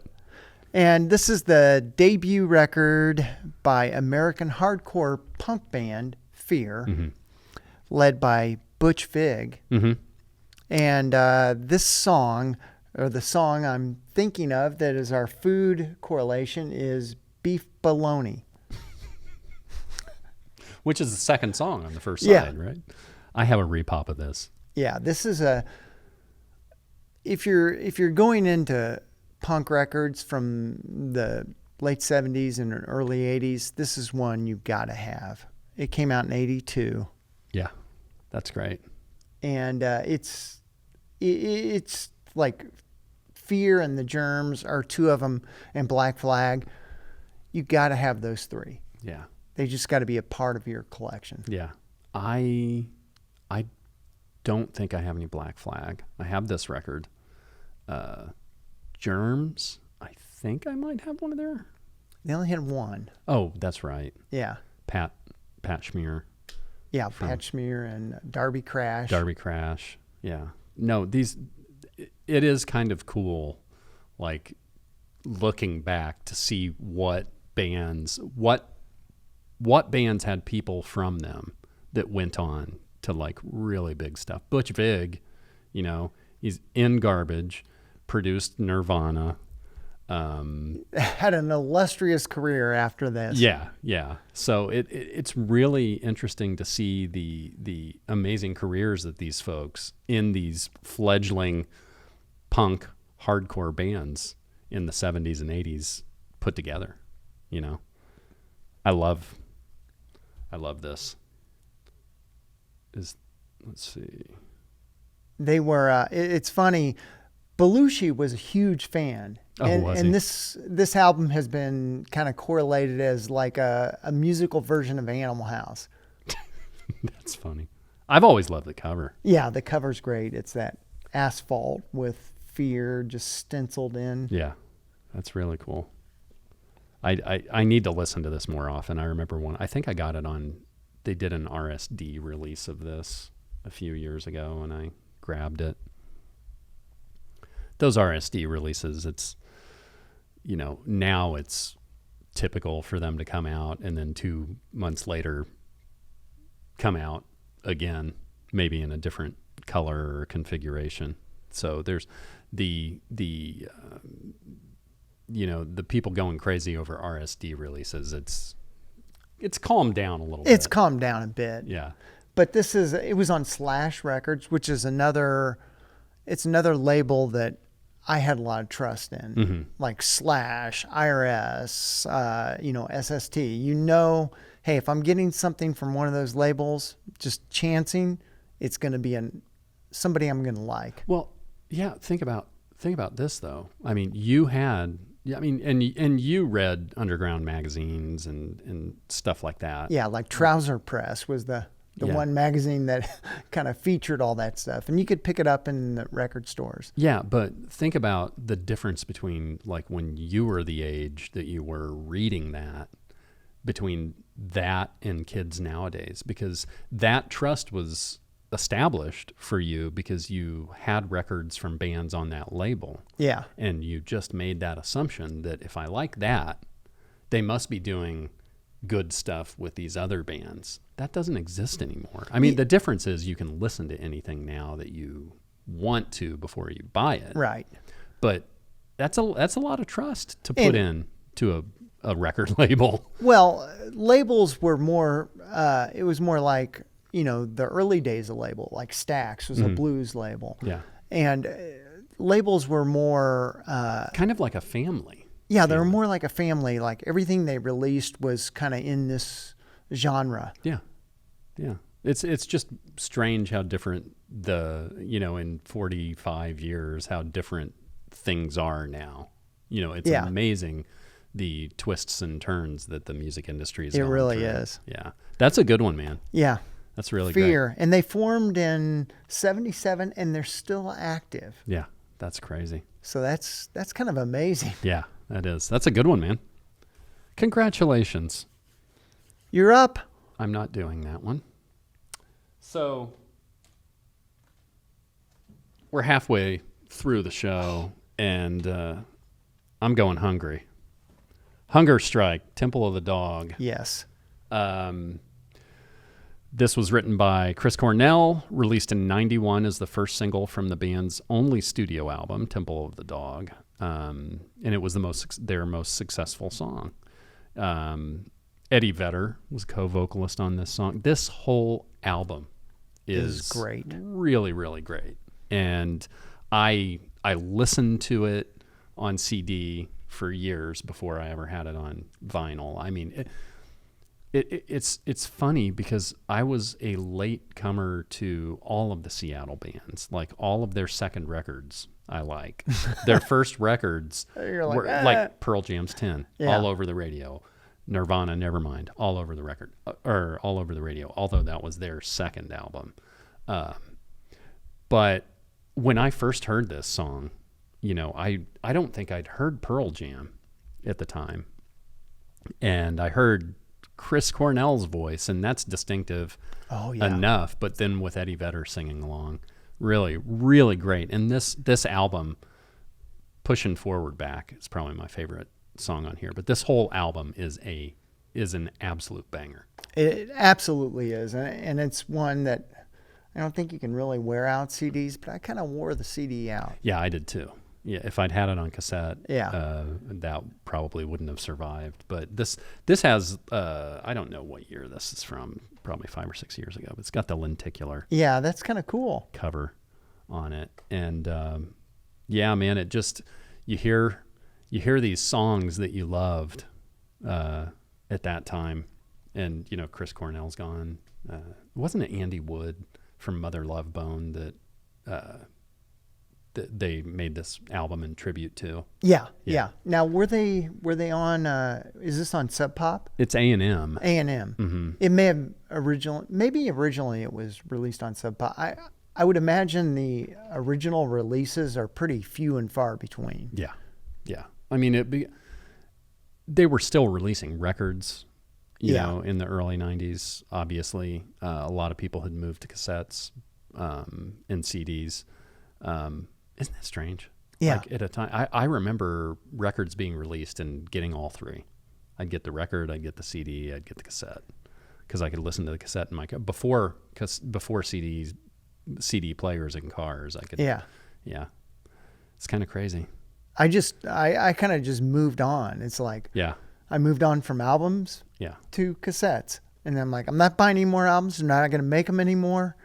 And this is the debut record by American hardcore punk band Fear, led by Butch Vig. Mm-hmm. And this song, or the song I'm thinking of that is our food correlation, is Beef Bologna. Which is the second song on the first Yeah. side, right? I have a repop of this. Yeah, this is if you're going into punk records from the late 70s and early 80s, this is one you've got to have. It came out in 82. Yeah. That's great. And it's like Fear and the Germs are two of them, and Black Flag. You got to have those 3. Yeah. They just got to be a part of your collection. Yeah. I don't think I have any Black Flag. I have this record. Germs, I think I might have one of their. They only had one. Oh, that's right. Yeah. Pat Schmier. Yeah, Pat Schmier and Darby Crash. Darby Crash. Yeah. No, it is kind of cool, like, looking back to see what bands had people from them that went on to, like, really big stuff. Butch Vig, you know, he's in Garbage, produced Nirvana. Had an illustrious career after this. Yeah, yeah. So it's really interesting to see the amazing careers that these folks in these fledgling punk hardcore bands in the 70s and 80s put together. You know, I love this. Let's see. They were. It's funny. Belushi was a huge fan. Oh, was he? And this album has been kind of correlated as like a musical version of Animal House. That's funny. I've always loved the cover. Yeah, the cover's great. It's that asphalt with Fear just stenciled in. Yeah, that's really cool. I need to listen to this more often. I remember I think I got it on, they did an RSD release of this a few years ago and I grabbed it. Those RSD releases, it's, you know, now it's typical for them to come out and then 2 months later come out again, maybe in a different color or configuration. So there's the you know, the people going crazy over RSD releases. It's calmed down a little bit. It's calmed down a bit. Yeah. But it was on Slash Records, which is another it's another label that I had a lot of trust in, Mm-hmm. like Slash, IRS, SST. Hey, if I'm getting something from one of those labels, just chancing, it's going to be somebody I'm going to like. Well, yeah. Think about this though. I mean, and you read underground magazines and stuff like that. Yeah, like Trouser Press was the one magazine that kind of featured all that stuff, and you could pick it up in the record stores. Yeah, but think about the difference between like when you were the age that you were reading that, between that and kids nowadays, because that trust was established for you because you had records from bands on that label. Yeah. And you just made that assumption that if I like that, they must be doing good stuff with these other bands. That doesn't exist anymore. I mean, the difference is you can listen to anything now that you want to before you buy it. Right. But that's a lot of trust to put in to a record label. Well, labels were more, it was more like, the early days of label, like Stax was a blues label. Yeah. And labels were more... kind of like a family. Yeah, they were more like a family. Like everything they released was kind of in this genre. Yeah. Yeah. It's just strange how different in 45 years, how different things are now. It's amazing the twists and turns that the music industry is. It really through. is. Yeah. That's a good one, man. Yeah. That's really Fear. great. And they formed in 77 and they're still active. Yeah. That's crazy. So that's kind of amazing. Yeah, that is. That's a good one, man. Congratulations. You're up. I'm not doing that one. So we're halfway through the show, and I'm going hungry. Hunger Strike, Temple of the Dog. Yes. This was written by Chris Cornell, released in '91 as the first single from the band's only studio album, Temple of the Dog, and it was their most successful song. Eddie Vedder was co-vocalist on this song. This whole album is great, really, really great, and I listened to it on CD for years before I ever had it on vinyl. I mean, it's funny because I was a late comer to all of the Seattle bands, like all of their second records. I like their first records You're like, were like Pearl Jam's 10, Yeah. all over the radio. Nirvana, Nevermind, all over the record, or all over the radio, although that was their second album. But when I first heard this song, I don't think I'd heard Pearl Jam at the time. And I heard Chris Cornell's voice, and that's distinctive enough. But then with Eddie Vedder singing along, really, really great. And this album, Pushing Forward Back, is probably my favorite song on here. But this whole album is an absolute banger. It absolutely is. And it's one that I don't think you can really wear out CDs, but I kind of wore the CD out. Yeah, I did too. Yeah, if I'd had it on cassette, that probably wouldn't have survived. But this has, I don't know what year this is from, probably 5 or 6 years ago, but it's got the lenticular Yeah, that's kind of cool. cover on it. And yeah, man, it just, you hear these songs that you loved at that time. And, Chris Cornell's gone. Wasn't it Andy Wood from Mother Love Bone that they made this album in tribute to? Yeah. Now, were they on? Is this on Sub Pop? It's A&M. A&M. Mm-hmm. It may have originally it was released on Sub Pop. I would imagine the original releases are pretty few and far between. Yeah. I mean, they were still releasing records, you know, in the early 90s. Obviously, a lot of people had moved to cassettes and CDs. Isn't that strange? Yeah. Like at a time, I remember records being released and getting all three. I'd get the record, I'd get the CD, I'd get the cassette, because I could listen to the cassette in my car before CD players in cars. I could. Yeah. It's kind of crazy. I kind of just moved on. It's like I moved on from albums to cassettes, and I'm like, I'm not buying any more albums. I'm not going to make them anymore.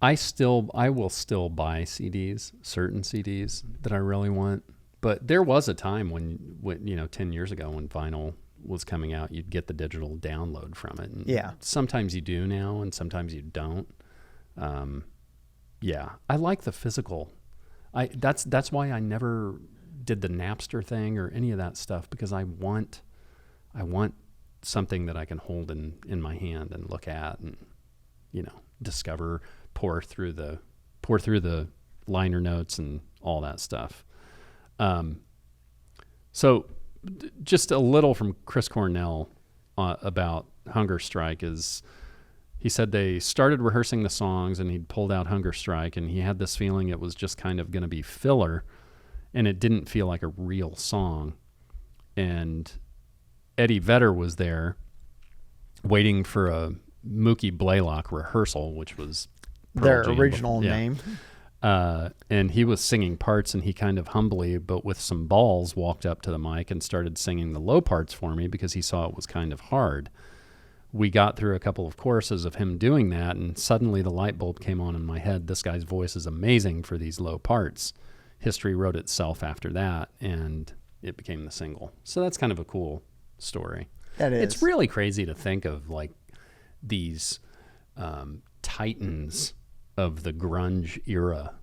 I will still buy CDs, certain CDs that I really want. But there was a time when 10 years ago when vinyl was coming out, you'd get the digital download from it. And Yeah. sometimes you do now, and sometimes you don't. Yeah, I like the physical. That's why I never did the Napster thing or any of that stuff, because I want something that I can hold in my hand and look at and discover, pour through the liner notes and all that stuff. So just a little from Chris Cornell about Hunger Strike is, he said they started rehearsing the songs and he'd pulled out Hunger Strike, and he had this feeling it was just kind of going to be filler, and it didn't feel like a real song. And Eddie Vedder was there waiting for a Mookie Blaylock rehearsal, which was Their original name. And he was singing parts, and he kind of humbly, but with some balls, walked up to the mic and started singing the low parts for me because he saw it was kind of hard. We got through a couple of choruses of him doing that, and suddenly the light bulb came on in my head. This guy's voice is amazing for these low parts. History wrote itself after that, and it became the single. So that's kind of a cool story. That is. It's really crazy to think of like these titans of the grunge era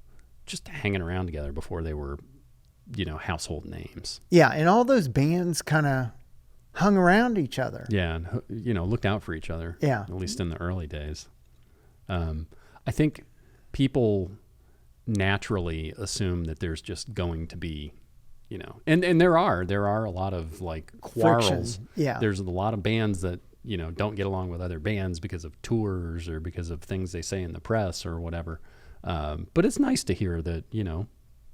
just hanging around together before they were, household names. Yeah, and all those bands kind of hung around each other. Yeah, and looked out for each other. Yeah. At least in the early days. I think people naturally assume that there's just going to be, and there are a lot of like quarrels. Friction. Yeah. There's a lot of bands that, don't get along with other bands because of tours or because of things they say in the press or whatever. But it's nice to hear that,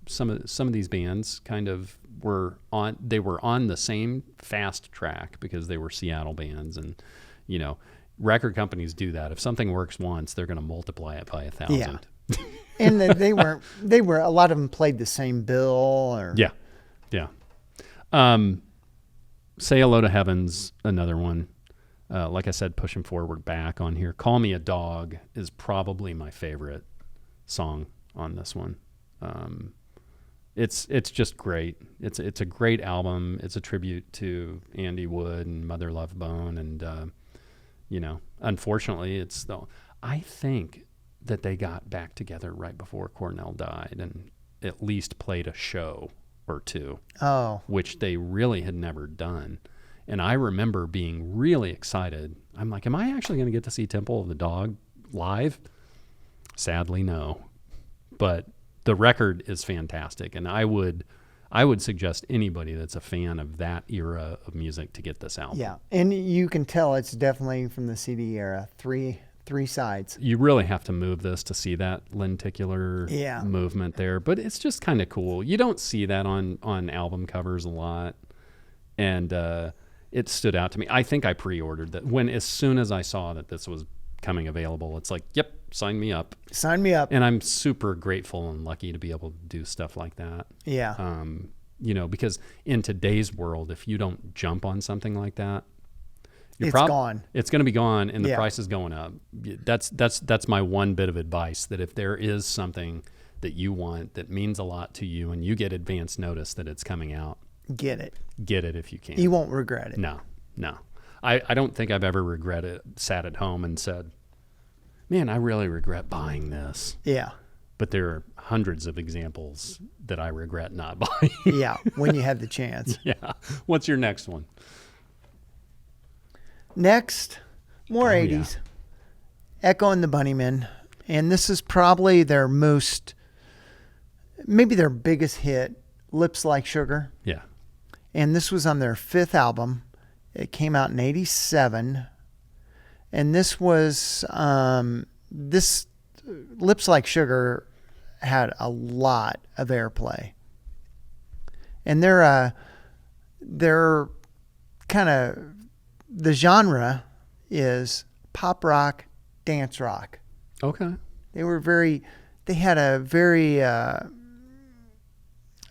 some of these bands kind of were on the same fast track because they were Seattle bands, and, record companies do that. If something works once, they're going to multiply it by 1,000. Yeah. And they were a lot of them played the same bill or. Yeah. Yeah. Say Hello to Heaven's another one. Like I said, pushing forward back on here. Call Me a Dog is probably my favorite song on this one. It's just great. It's a great album. It's a tribute to Andy Wood and Mother Love Bone, and unfortunately, I think that they got back together right before Cornell died and at least played a show or two. Oh. Which they really had never done. And I remember being really excited. I'm like, am I actually going to get to see Temple of the Dog live? Sadly, no. But the record is fantastic, and I would suggest anybody that's a fan of that era of music to get this album. Yeah, and you can tell it's definitely from the CD era. Three sides. You really have to move this to see that lenticular movement there, but it's just kind of cool. You don't see that on album covers a lot, and it stood out to me. I think I pre-ordered that as soon as I saw that this was coming available. It's like, yep, sign me up. Sign me up. And I'm super grateful and lucky to be able to do stuff like that. Yeah. Because in today's world, if you don't jump on something like that, it's gone. It's going to be gone, and the price is going up. That's my one bit of advice, that if there is something that you want that means a lot to you and you get advance notice that it's coming out, get it if you can. You won't regret it. No. I don't think I've ever sat at home and said, man, I really regret buying this. Yeah. But there are hundreds of examples that I regret not buying. Yeah, when you had the chance. Yeah. What's your next one? Next, more 80s. Yeah. Echo and the Bunnymen. And this is probably maybe their biggest hit, Lips Like Sugar. Yeah. And this was on their 5th album. It came out in 87. And this was, this Lips Like Sugar had a lot of airplay. And they're kind of, the genre is pop rock, dance rock. Okay. They had a very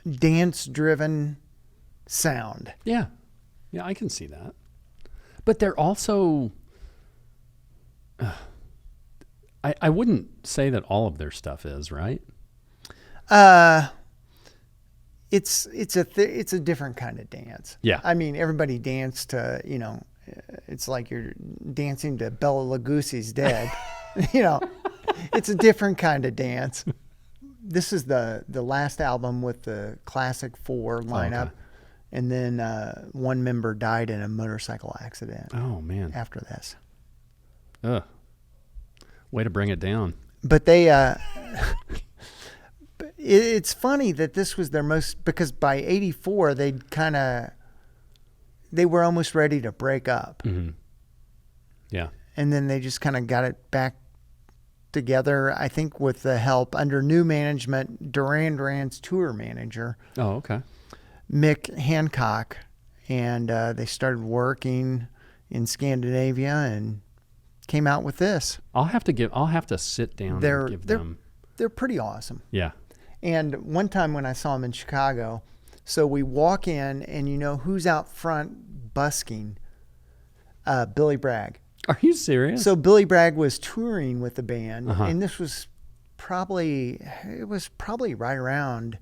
dance-driven sound. Yeah. Yeah, I can see that. But they're also, I wouldn't say that all of their stuff is, right? It's a different kind of dance. Yeah. I mean, everybody danced to, it's like you're dancing to Bela Lugosi's Dead. It's a different kind of dance. This is the last album with the classic 4 lineup. Okay. And then one member died in a motorcycle accident Oh, man. after this. Ugh. Way to bring it down. But they, it's funny that this was their most, because by 84, they were almost ready to break up. Mm-hmm. Yeah. And then they just kind of got it back together, I think with the help under new management, Duran Duran's tour manager. Oh, okay. Mick Hancock, and they started working in Scandinavia and came out with this. I'll have to sit down and give them. They're pretty awesome. Yeah. And one time when I saw them in Chicago, so we walk in and who's out front busking? Billy Bragg. Are you serious? So Billy Bragg was touring with the band, Uh-huh. and this was probably right around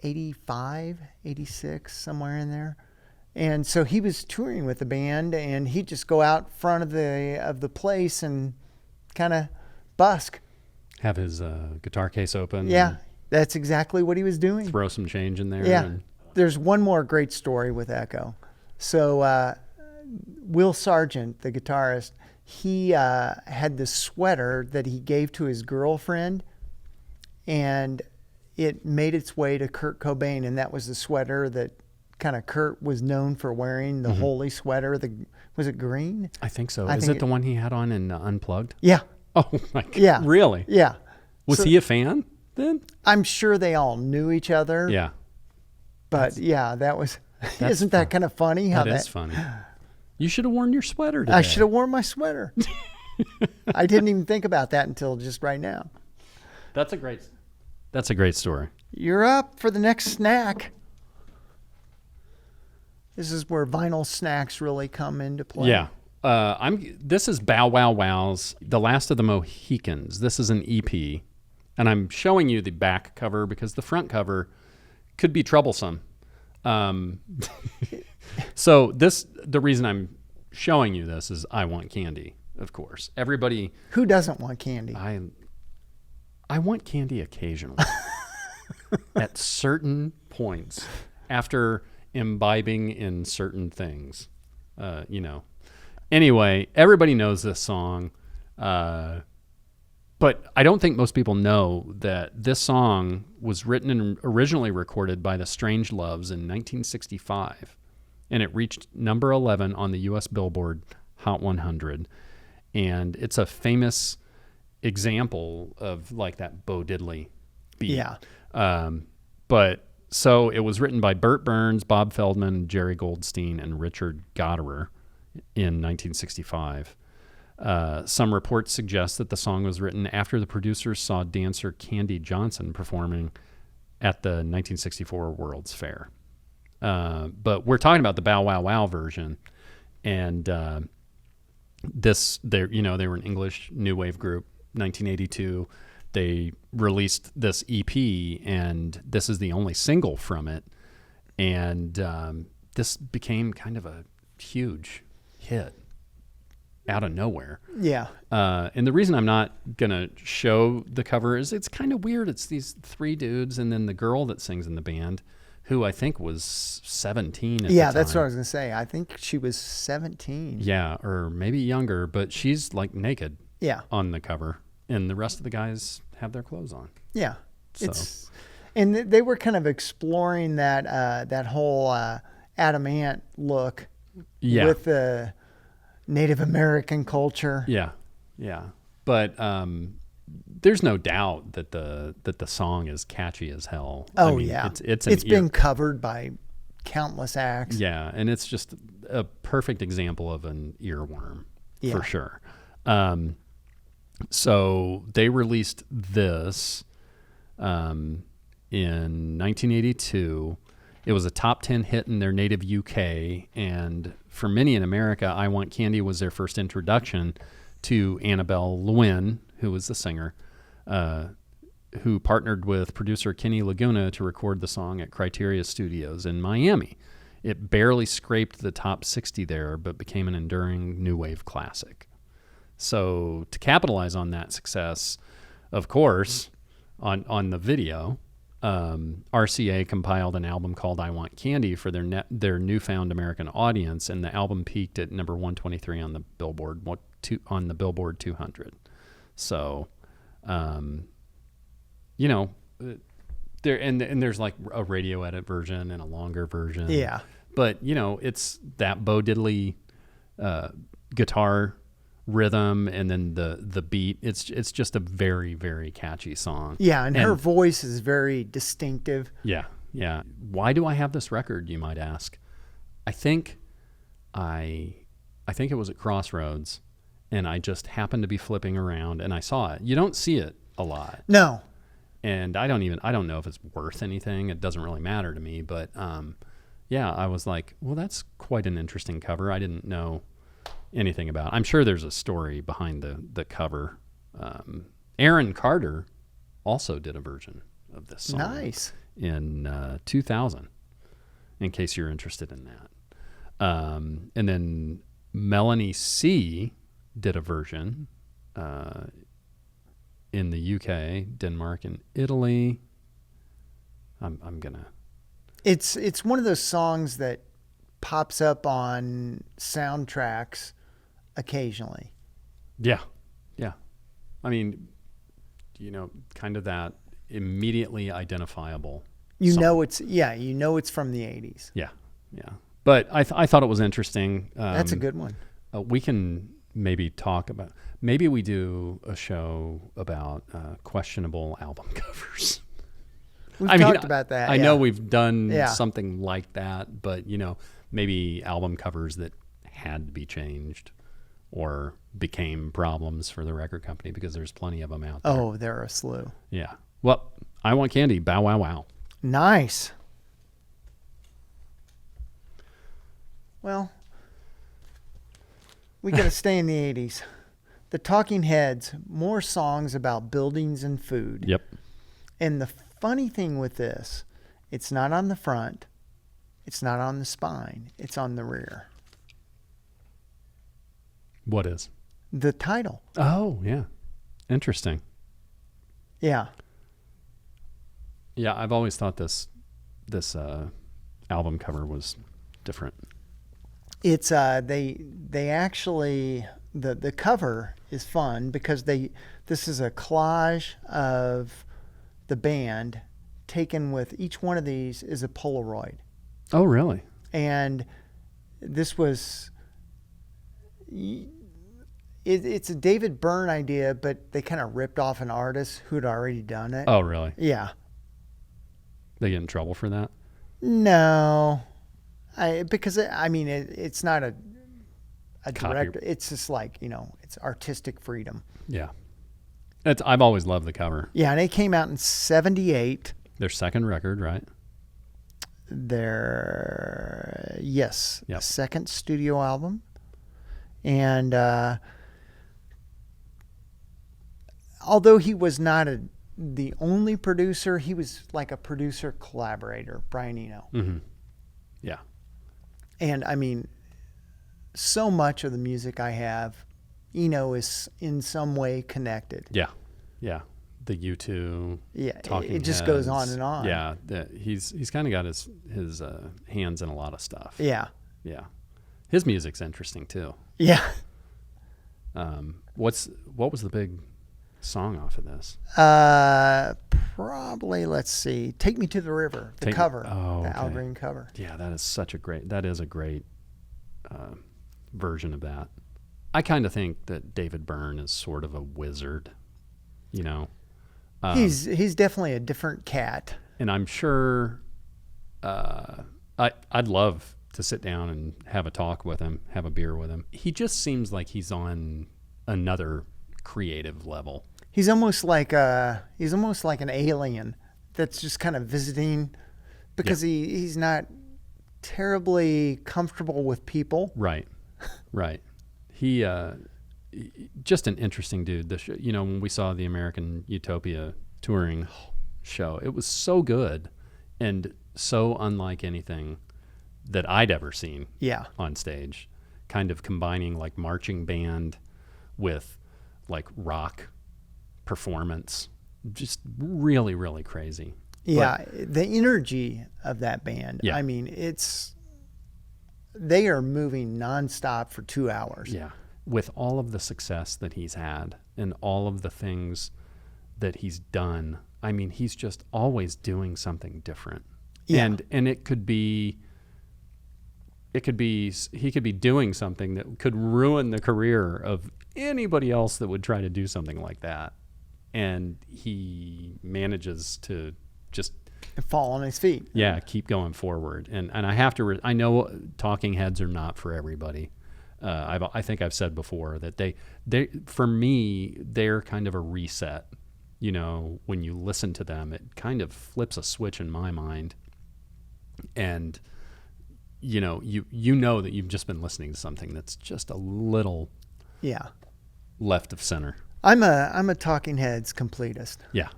85, 86, somewhere in there. And so he was touring with the band, and he'd just go out front of the place and kind of busk. Have his guitar case open. Yeah, that's exactly what he was doing. Throw some change in there. Yeah. And, There's one more great story with Echo. So Will Sargent, the guitarist, he had this sweater that he gave to his girlfriend, and it made its way to Kurt Cobain, and that was the sweater that kind of Kurt was known for wearing, the holy sweater. Was it green? I think so. I Is think it the one he had on in Unplugged? Yeah. Oh, my God. Yeah. Really? Yeah. Was So he a fan then? I'm sure they all knew each other. Yeah. But that was, isn't that kind of funny? That is funny. You should have worn your sweater today. I should have worn my sweater. I didn't even think about that until just right now. That's a great story. You're up for the next snack. This is where vinyl snacks really come into play. Yeah. This is Bow Wow Wow's The Last of the Mohicans. This is an EP. And I'm showing you the back cover because the front cover could be troublesome. So the reason I'm showing you this is I want candy, of course. Everybody. Who doesn't want candy? I want candy occasionally. At certain points after imbibing in certain things, Anyway, everybody knows this song, but I don't think most people know that this song was written and originally recorded by the Strangeloves in 1965, and it reached number 11 on the U.S. Billboard Hot 100, and it's a famous example of like that Bo Diddley beat. Yeah. But so it was written by Burt Burns, Bob Feldman, Jerry Goldstein, and Richard Gotterer in 1965. Some reports suggest that the song was written after the producers saw dancer Candy Johnson performing at the 1964 World's Fair. But we're talking about the Bow Wow Wow version, and they were an English new wave group. 1982, they released this EP, and this is the only single from it. And this became kind of a huge hit out of nowhere. Yeah. And the reason I'm not going to show the cover is it's kind of weird. It's these 3 dudes and then the girl that sings in the band, who I think was 17 at the time. That's what I was going to say. I think she was 17. Yeah, or maybe younger, but she's like naked on the cover. And the rest of the guys have their clothes on. Yeah. So. And they were kind of exploring that whole Adam Ant look with the Native American culture. Yeah, yeah. But there's no doubt that the song is catchy as hell. Oh, I mean, yeah. It's been covered by countless acts. Yeah, and it's just a perfect example of an earworm for sure. So they released this in 1982. It was a top 10 hit in their native UK, and for many in America, I Want Candy was their first introduction to Annabelle Lewin, who was the singer, who partnered with producer Kenny Laguna to record the song at Criteria Studios in Miami. It barely scraped the top 60 there, but became an enduring new wave classic. So to capitalize on that success, of course, on the video, RCA compiled an album called "I Want Candy" for their newfound American audience, and the album peaked at number 123 on the Billboard 200. So, there's like a radio edit version and a longer version. Yeah. But it's that Bo Diddley guitar rhythm, and then the beat. It's just a very, very catchy song. Yeah, and her voice is very distinctive. Yeah. Why do I have this record, you might ask? I think it was at Crossroads, and I just happened to be flipping around and I saw it. You don't see it a lot. No. And I don't know if it's worth anything. It doesn't really matter to me, but I was like, well, that's quite an interesting cover. I didn't know anything about. I'm sure there's a story behind the cover. Aaron Carter also did a version of this song. Nice. In 2000, in case you're interested in that. And then Melanie C did a version in the UK, Denmark, and Italy. I'm gonna. It's one of those songs that pops up on soundtracks occasionally. Yeah. I mean, kind of that immediately identifiable. Song. It's from the 80s. Yeah. But I thought it was interesting. That's a good one. We can maybe maybe we do a show about questionable album covers. We've talked about that. I know we've done something like that, but maybe album covers that had to be changed or became problems for the record company, because there's plenty of them out there. Oh, there are a slew. Yeah. Well, I Want Candy, Bow Wow Wow. Nice. Well, we got to stay in the 80s. The Talking Heads, more songs about buildings and food. Yep. And the funny thing with this, it's not on the front, it's not on the spine, it's on the rear. What is? The title. Oh, yeah. Interesting. Yeah. Yeah, I've always thought this album cover was different. It's they actually the cover is fun because this is a collage of the band taken with each one of these is a Polaroid. Oh, really? And this was it's a David Byrne idea, but they kind of ripped off an artist who'd already done it. Oh, really? Yeah. They get in trouble for that? No. It's not a director. It's just like, it's artistic freedom. Yeah. I've always loved the cover. Yeah, and it came out in 1978. Their second record, right? Yes, yep. Second studio album. And although he was not the only producer, he was like a producer collaborator, Brian Eno. Mm-hmm. Yeah. And I mean, so much of the music I have, Eno is in some way connected. Yeah. The U2. Yeah. Talking it just Heads. Goes on and on. Yeah. He's kind of got his hands in a lot of stuff. Yeah. His music's interesting too. Yeah. What was the big song off of this? Probably, let's see, Take Me to the River, the cover, the Al Green cover. Yeah, that is a great version of that. I kind of think that David Byrne is sort of a wizard, He's definitely a different cat. And I'm sure I'd love to sit down and have a talk with him, have a beer with him. He just seems like he's on another creative level. He's almost like an alien that's just kind of visiting because he's not terribly comfortable with people. Right. He just an interesting dude. When we saw the American Utopia touring show, it was so good and so unlike anything that I'd ever seen on stage, kind of combining like marching band with like rock performance. Just really, really crazy. Yeah, the energy of that band. Yeah. I mean, they are moving nonstop for 2 hours. Yeah. With all of the success that he's had and all of the things that he's done, I mean, he's just always doing something different. Yeah. And he could be doing something that could ruin the career of anybody else that would try to do something like that. And he manages to just fall on his feet. Yeah, keep going forward. And I have to. I know talking heads are not for everybody. I think I've said before that they for me they're kind of a reset. You know, when you listen to them, it kind of flips a switch in my mind, and you know that you've just been listening to something that's just a little left of center. I'm a Talking Heads completist. Yeah.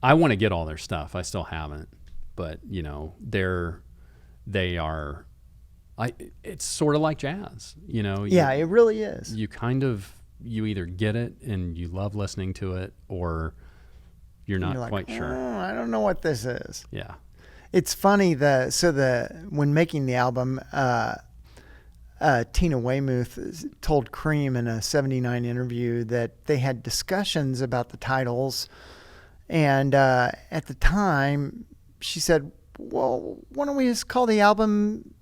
I want to get all their stuff. I still haven't, but you know, they are. It's sort of like jazz, you know. It really is. You either get it and you love listening to it, or you're not quite sure. I don't know what this is. Yeah. It's funny when making the album, Tina Weymouth told Cream in a '79 interview that they had discussions about the titles, and at the time she said, "Well, why don't we just call the album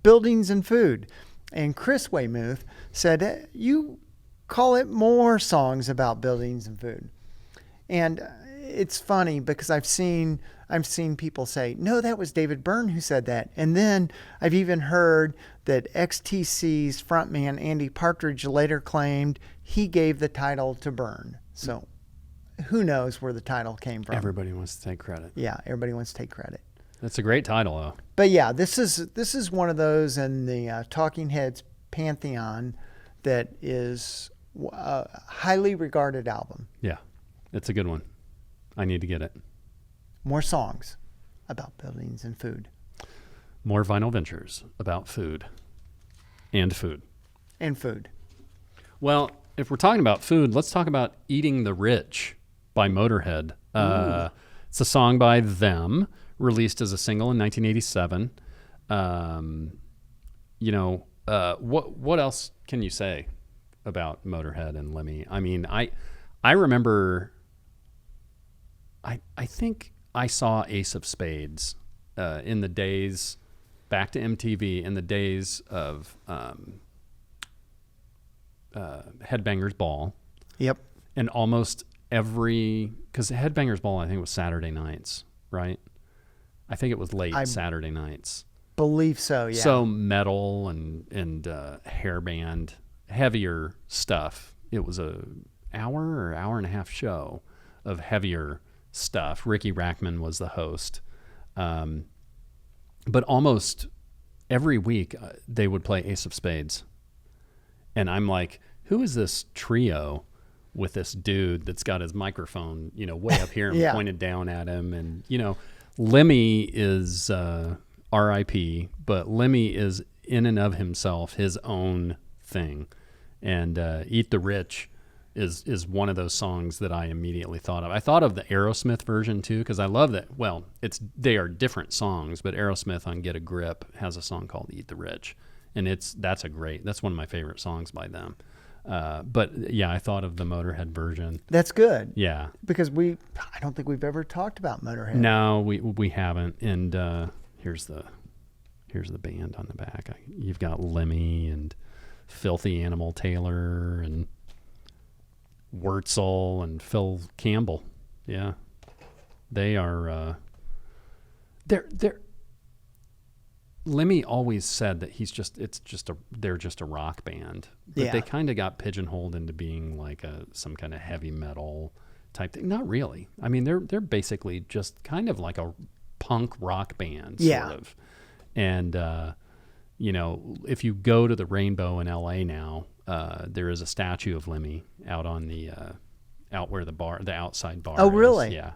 Buildings and Food?" And Chris Weymouth said, "You call it More Songs About Buildings and Food." And it's funny because I've seen people say, "No, that was David Byrne who said that." And then I've even heard that XTC's frontman Andy Partridge later claimed he gave the title to Byrne. So who knows where the title came from? Everybody wants to take credit. Yeah, everybody wants to take credit. That's a great title, though. But yeah, this is one of those in the Talking Heads pantheon that is a highly regarded album. Yeah, it's a good one. I need to get it. More songs about buildings and food. More Vinyl Ventures about food. And food. And food. Well, if we're talking about food, let's talk about Eating the Rich by Motorhead. It's a song by them, released as a single in 1987. What else can you say about Motorhead and Lemmy? I mean, I remember, I think I saw Ace of Spades in the days, back to MTV, in the days of Headbangers Ball. Yep. And almost because Headbangers Ball, I think, was Saturday nights, right? I think it was late Saturday nights. Believe so, yeah. So metal and hair band, heavier stuff. It was an hour and a half show of heavier stuff. Ricky Rackman was the host. But almost every week they would play Ace of Spades. And I'm like, who is this trio with this dude that's got his microphone, way up here and pointed down at him? And, Lemmy is R.I.P., but Lemmy is in and of himself his own thing. And Eat the Rich is one of those songs that I immediately thought of. I thought of the Aerosmith version too, because I love that. Well, they are different songs, but Aerosmith on Get a Grip has a song called Eat the Rich. And that's one of my favorite songs by them. But yeah, I thought of the Motorhead version. That's good. Yeah. Because I don't think we've ever talked about Motorhead. No, we haven't. And here's the band on the back. You've got Lemmy and Filthy Animal Taylor and Wurzel and Phil Campbell. Yeah. They are they're Lemmy always said that they're just a rock band, but they kind of got pigeonholed into being like some kind of heavy metal type thing. Not really. I mean, they're basically just kind of like a punk rock band, sort of. And if you go to the Rainbow in LA now, there is a statue of Lemmy out on the out where the outside bar. Oh, is. really? Yeah.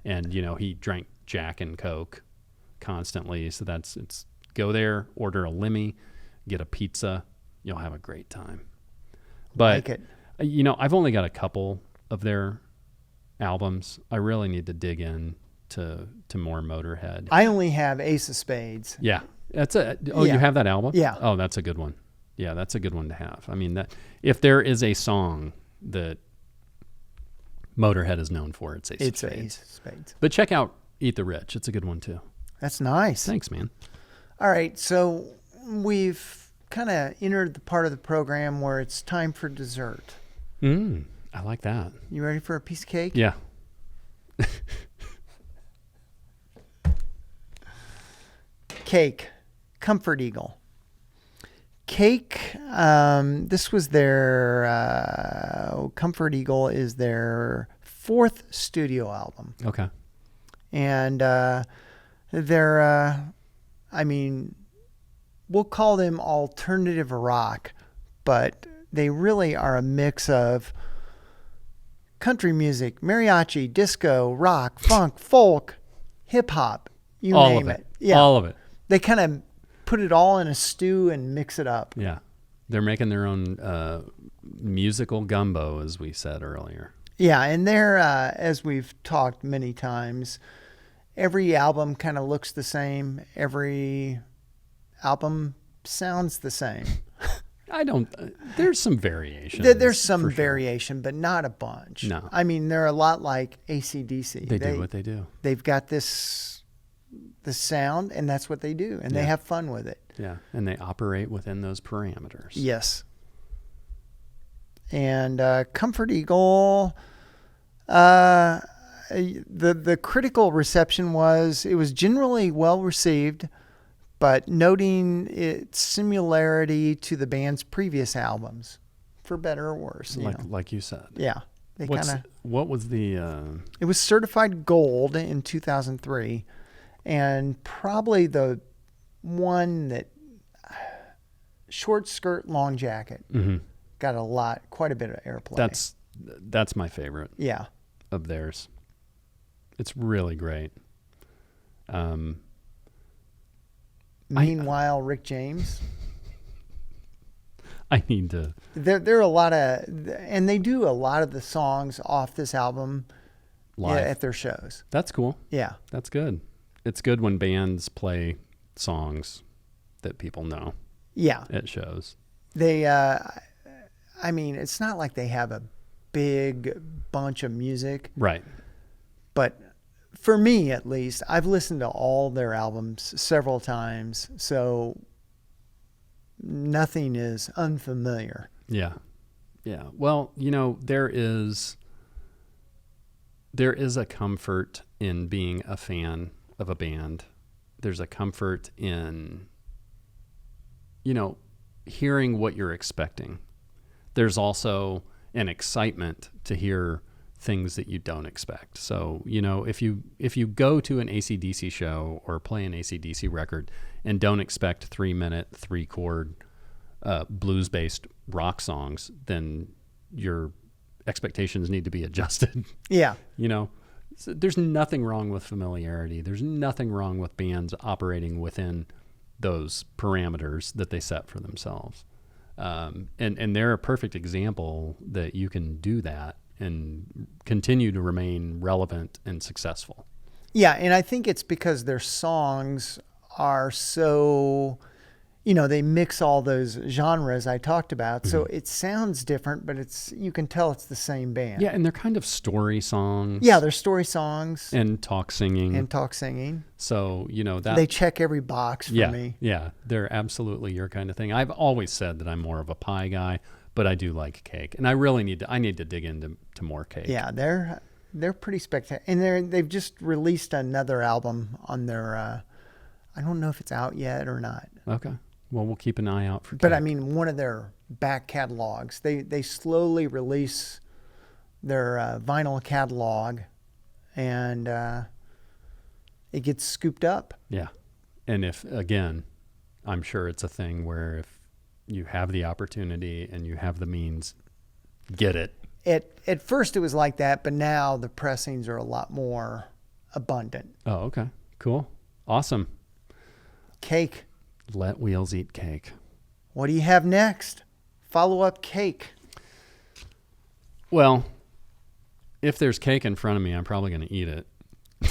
And he drank Jack and Coke constantly. So it's go there, order a Lemmy, get a pizza. You'll have a great time. But Like it. I've only got a couple of their albums. I really need to dig in to more Motorhead. I only have Ace of Spades. Yeah. Yeah. You have that album? Yeah. Oh, that's a good one. Yeah, that's a good one to have. I mean, that if there is a song that Motorhead is known for, it's Ace of Spades. Ace of Spades. But check out Eat the Rich. It's a good one too. That's nice. Thanks, man. All right, so we've kind of entered the part of the program where it's time for dessert. I like that. You ready for a piece of cake? Yeah. Cake, Comfort Eagle. Cake, this was their, Comfort Eagle is their 4th studio album. Okay. And they're, we'll call them alternative rock, but they really are a mix of country music, mariachi, disco, rock, funk, folk, hip hop, you All name of it. Yeah. All of it. They kind of put it all in a stew and mix it up. Yeah. They're making their own musical gumbo, as we said earlier. Yeah, and they're, as we've talked many times, every album kind of looks the same. Every album sounds the same. There's some variation. There's some for sure. variation, but not a bunch. No. I mean, they're a lot like AC/DC. They do what they do. They've got the sound, and that's what they do, and they have fun with it. Yeah, and they operate within those parameters. Yes. And Comfort Eagle, the critical reception was generally well received, but noting its similarity to the band's previous albums, for better or worse. Like you said. Yeah. What was the... It was certified gold in 2003, and probably the one that short skirt, long jacket got quite a bit of airplay. That's my favorite. Yeah. Of theirs. It's really great. Meanwhile, Rick James. I need to... There are a lot of... And they do a lot of the songs off this album live at their shows. That's cool. Yeah. That's good. It's good when bands play songs that people know. Yeah. At shows. They... it's not like they have a big bunch of music. Right. But for me, at least, I've listened to all their albums several times, so nothing is unfamiliar. Yeah. Yeah. Well, there is a comfort in being a fan of a band. There's a comfort in, hearing what you're expecting. There's also an excitement to hear things that you don't expect. So, if you go to an AC/DC show or play an AC/DC record and don't expect 3-minute, 3-chord blues-based rock songs, then your expectations need to be adjusted. Yeah. So there's nothing wrong with familiarity. There's nothing wrong with bands operating within those parameters that they set for themselves. And they're a perfect example that you can do that and continue to remain relevant and successful. Yeah, and I think it's because their songs are so, they mix all those genres I talked about. So it sounds different, but you can tell it's the same band. Yeah, and they're kind of story songs. Yeah, they're story songs. And talk singing. So, that... They check every box for me. Yeah, they're absolutely your kind of thing. I've always said that I'm more of a pie guy, but I do like cake. And I really need to dig into more cake. Yeah, they're pretty spectacular. And they've just released another album on their, I don't know if it's out yet or not. Okay. Well, we'll keep an eye out for cake. But one of their back catalogs. They slowly release their vinyl catalog, and it gets scooped up. Yeah. And I'm sure it's a thing where if you have the opportunity and you have the means, get it. At first it was like that, but now the pressings are a lot more abundant. Oh, okay. Cool. Awesome. Cake. Let wheels eat cake. What do you have next? Follow up cake. Well, if there's cake in front of me, I'm probably going to eat it.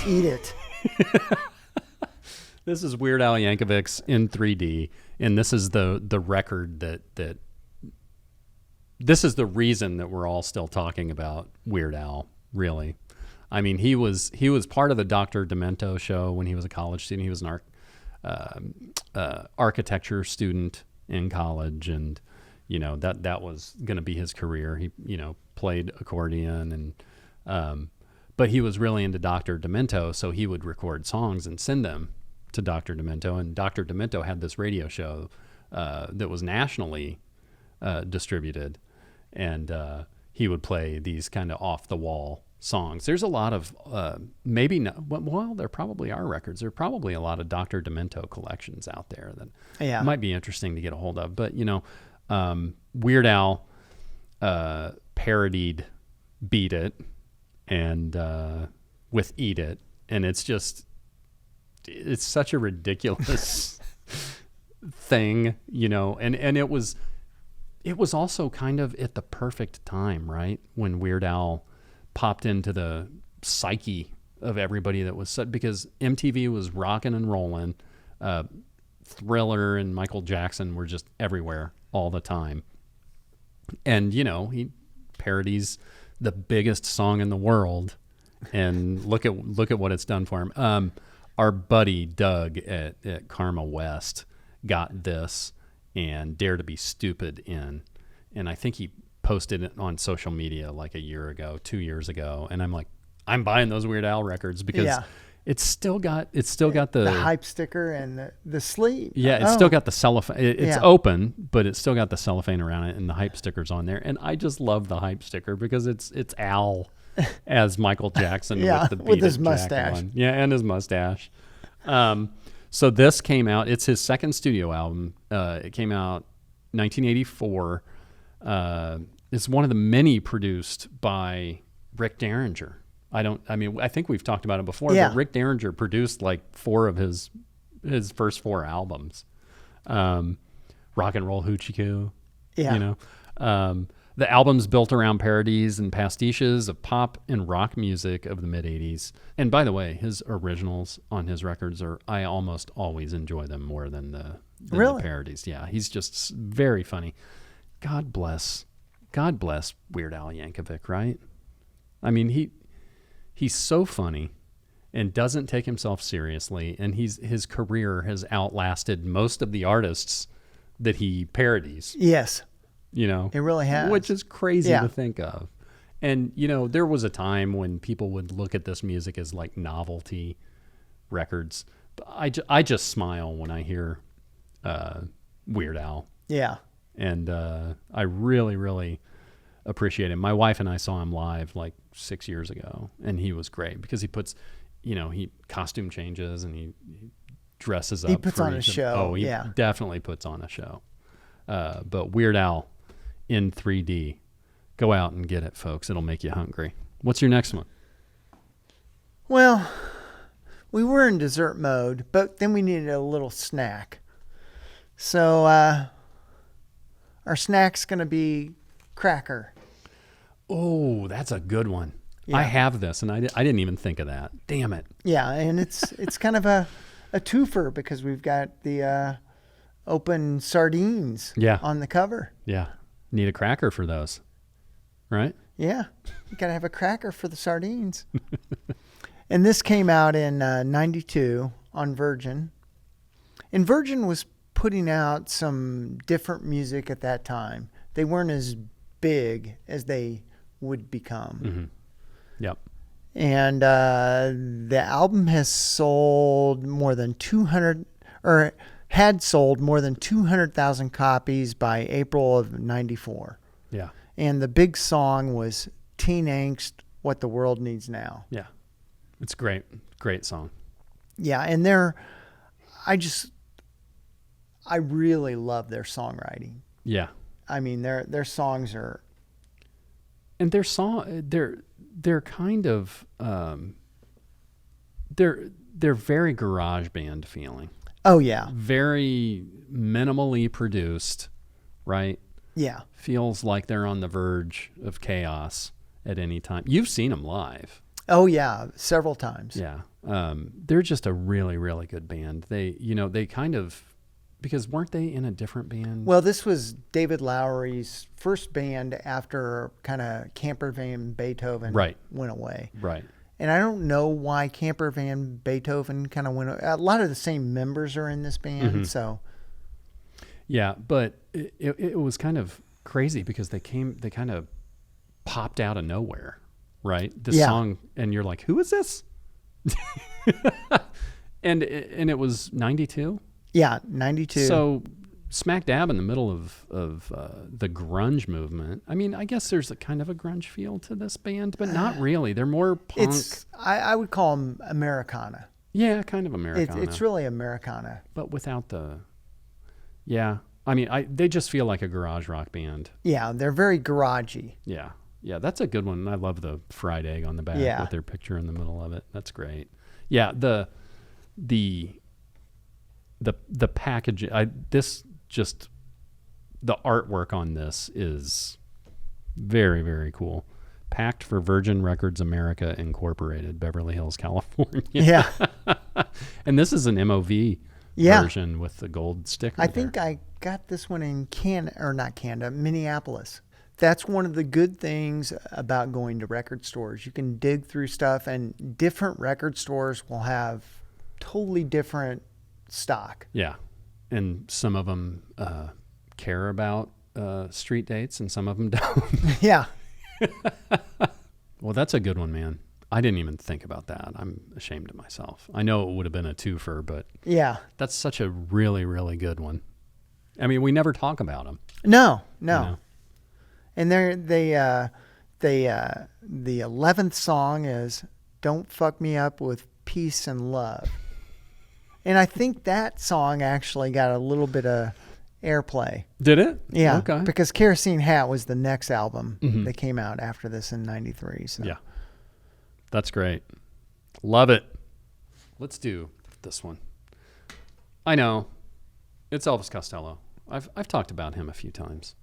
Eat it. This is Weird Al Yankovic's in 3D, and this is the record that this is the reason that we're all still talking about Weird Al, really. I mean, he was part of the Dr. Demento show when he was a college student. He was an architecture student in college, and that was going to be his career. He played accordion, and but he was really into Dr. Demento, so he would record songs and send them to Dr. Demento, and Dr. Demento had this radio show that was nationally distributed, and he would play these kind of off the wall songs. There's a lot of there probably are records. There are probably a lot of Dr. Demento collections out there that might be interesting to get a hold of. But Weird Al parodied "Beat It" and with "Eat It," and it's such a ridiculous thing, and it was also kind of at the perfect time, right? When Weird Al popped into the psyche of everybody that was because MTV was rocking and rolling. Thriller and Michael Jackson were just everywhere all the time. And, he parodies the biggest song in the world, and look at what it's done for him. Our buddy Doug at Karma West got this and Dare to Be Stupid in, and I think he posted it on social media like 2 years ago, and I'm like, I'm buying those Weird Al records because it's still got the hype sticker and the sleeve. Yeah, it's still got the cellophane. It's open, but it's still got the cellophane around it, and the hype sticker's on there. And I just love the hype sticker because it's Al as Michael Jackson with his mustache. On. Yeah, and his mustache. So this came out. It's his second studio album. It came out 1984. It's one of the many produced by Rick Derringer. I think we've talked about it before, but Rick Derringer produced like 4 of his first 4 albums. Rock and Roll Hoochie Coo. Yeah. The album's built around parodies and pastiches of pop and rock music of the mid-'80s. And by the way, his originals on his records I almost always enjoy them more than the parodies. Yeah, he's just very funny. God bless Weird Al Yankovic, right? I mean, he's so funny and doesn't take himself seriously, and his career has outlasted most of the artists that he parodies. Yes. It really has. Which is crazy to think of. And, there was a time when people would look at this music as like novelty records. But I just smile when I hear Weird Al. Yeah. And I really, really appreciate him. My wife and I saw him live like 6 years ago, and he was great because he puts, he costume changes and he dresses up. He puts on a show. Oh, he definitely puts on a show. But Weird Al in 3D. Go out and get it, folks. It'll make you hungry. What's your next one? Well, we were in dessert mode, but then we needed a little snack. So our snack's going to be cracker. Oh, that's a good one. Yeah. I have this, and I didn't even think of that. Damn it. Yeah, and it's kind of a twofer because we've got the open sardines on the cover. Yeah. Need a cracker for those, right? Yeah. You got to have a cracker for the sardines. And this came out in 92 on Virgin. And Virgin was putting out some different music at that time. They weren't as big as they would become. Mm-hmm. Yep. And the album has sold more than 200,000 copies by April of 94. Yeah. And the big song was Teen Angst, What the World Needs Now. Yeah. It's great. Great song. Yeah. And I really love their songwriting. Yeah. I mean, their songs are. And they're kind of they're very garage band feeling. Oh yeah, Very minimally produced, right? yeah. Feels like they're on the verge of chaos at any time. You've seen them live. Oh yeah, several times. Yeah. They're just a really, really good band. They kind of, because weren't they in a different band? Well, this was David Lowery's first band after kind of Camper Van Beethoven went away. Right. And I don't know why Camper Van Beethoven kind of went. A lot of the same members are in this band, so. Yeah, but it was kind of crazy because they kind of popped out of nowhere, right? This song, and you're like, who is this? and it was 92. Yeah, 92. So smack dab in the middle of the grunge movement. I mean, I guess there's a kind of a grunge feel to this band, but not really. They're more punk. I would call them Americana. Yeah, kind of Americana. It's really Americana. But without the... Yeah. I mean, they just feel like a garage rock band. Yeah, they're very garagey. Yeah. Yeah, that's a good one. I love the fried egg on the back with their picture in the middle of it. That's great. Yeah, the package, the artwork on this is very, very cool. Packed for Virgin Records America Incorporated, Beverly Hills, California. Yeah. And this is an MOV version with the gold sticker. I think I got this one in Minneapolis. That's one of the good things about going to record stores. You can dig through stuff, and different record stores will have totally different stock. Yeah. And some of them care about street dates, and some of them don't. Yeah. Well, that's a good one, man. I didn't even think about that. I'm ashamed of myself. I know it would have been a twofer, but yeah, that's such a really, really good one. I mean, we never talk about them. No. You know? And the 11th song is "Don't Fuck Me Up with Peace and Love," and I think that song actually got a little bit of airplay. Did it? Yeah. Okay. Because Kerosene Hat was the next album that came out after this in '93. So. Yeah. That's great. Love it. Let's do this one. I know. It's Elvis Costello. I've talked about him a few times.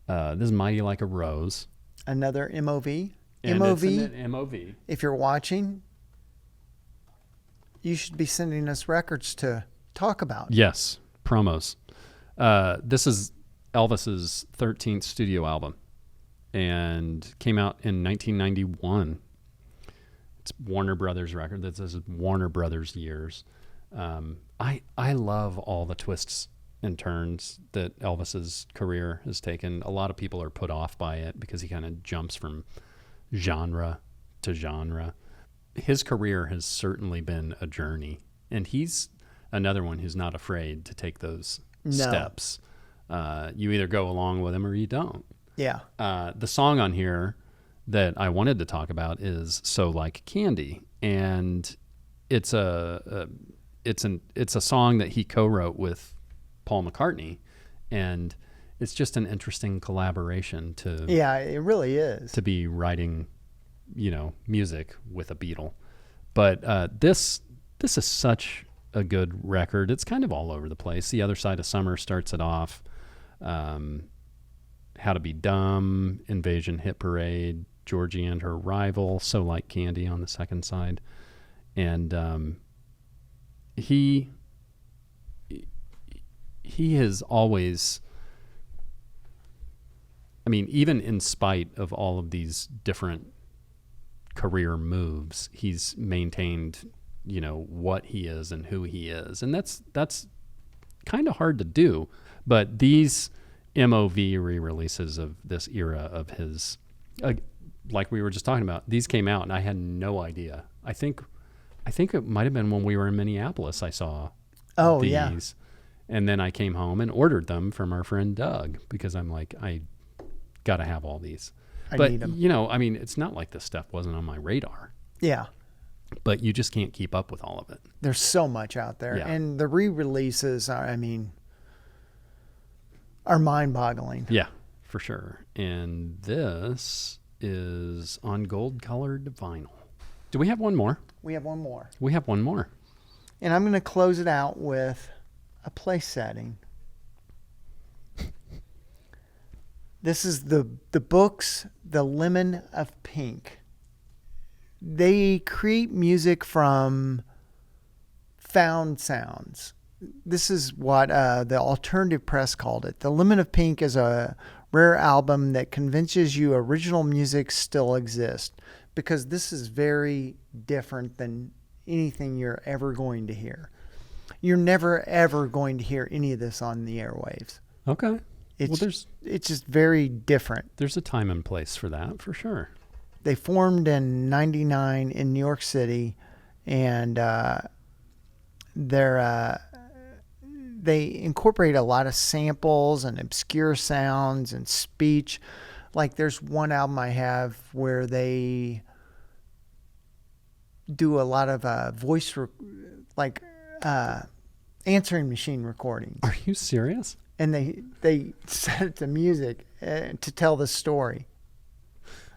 This is Mighty Like a Rose. Another MOV. And MOV. It's an MOV. If you're watching, you should be sending us records to talk about. Yes. Promos. This is Elvis's 13th studio album and came out in 1991. It's Warner Brothers record. This is Warner Brothers years. I love all the twists and turns that Elvis's career has taken. A lot of people are put off by it because he kind of jumps from genre to genre. His career has certainly been a journey, and he's another one who's not afraid to take those steps. You either go along with him or you don't. Yeah. The song on here that I wanted to talk about is "So Like Candy," and it's a song that he co-wrote with Paul McCartney, and it's just an interesting collaboration to it really is to be writing, music with a Beatle. But this is such a good record. It's kind of all over the place. The Other Side of Summer starts it off. How to Be Dumb, Invasion Hit Parade, Georgie and Her Rival, So Like Candy on the second side. And he has always, I mean, even in spite of all of these different career moves, he's maintained, what he is and who he is. And that's kind of hard to do. But these MOV re-releases of this era of his, like we were just talking about, these came out and I had no idea. I think it might have been when we were in Minneapolis I saw these. Yeah. And then I came home and ordered them from our friend Doug because I'm like, I got to have all these. I need them. I mean, it's not like this stuff wasn't on my radar. Yeah. But you just can't keep up with all of it. There's so much out there. Yeah. And the re-releases, I mean, are mind-boggling. Yeah, for sure. And this is on gold-colored vinyl. Do we have one more? We have one more. We have one more. And I'm going to close it out with a place setting. This is the books, The Lemon of Pink. They create music from found sounds. This is what the alternative press called it. The Lemon of Pink is a rare album that convinces you original music still exists, because this is very different than anything you're ever going to hear. You're never, ever going to hear any of this on the airwaves. Okay. It's just very different. There's a time and place for that, for sure. They formed in '99 in New York City, and they incorporate a lot of samples and obscure sounds and speech. Like there's one album I have where they do a lot of answering machine recordings. Are you serious? And they set it to music to tell the story.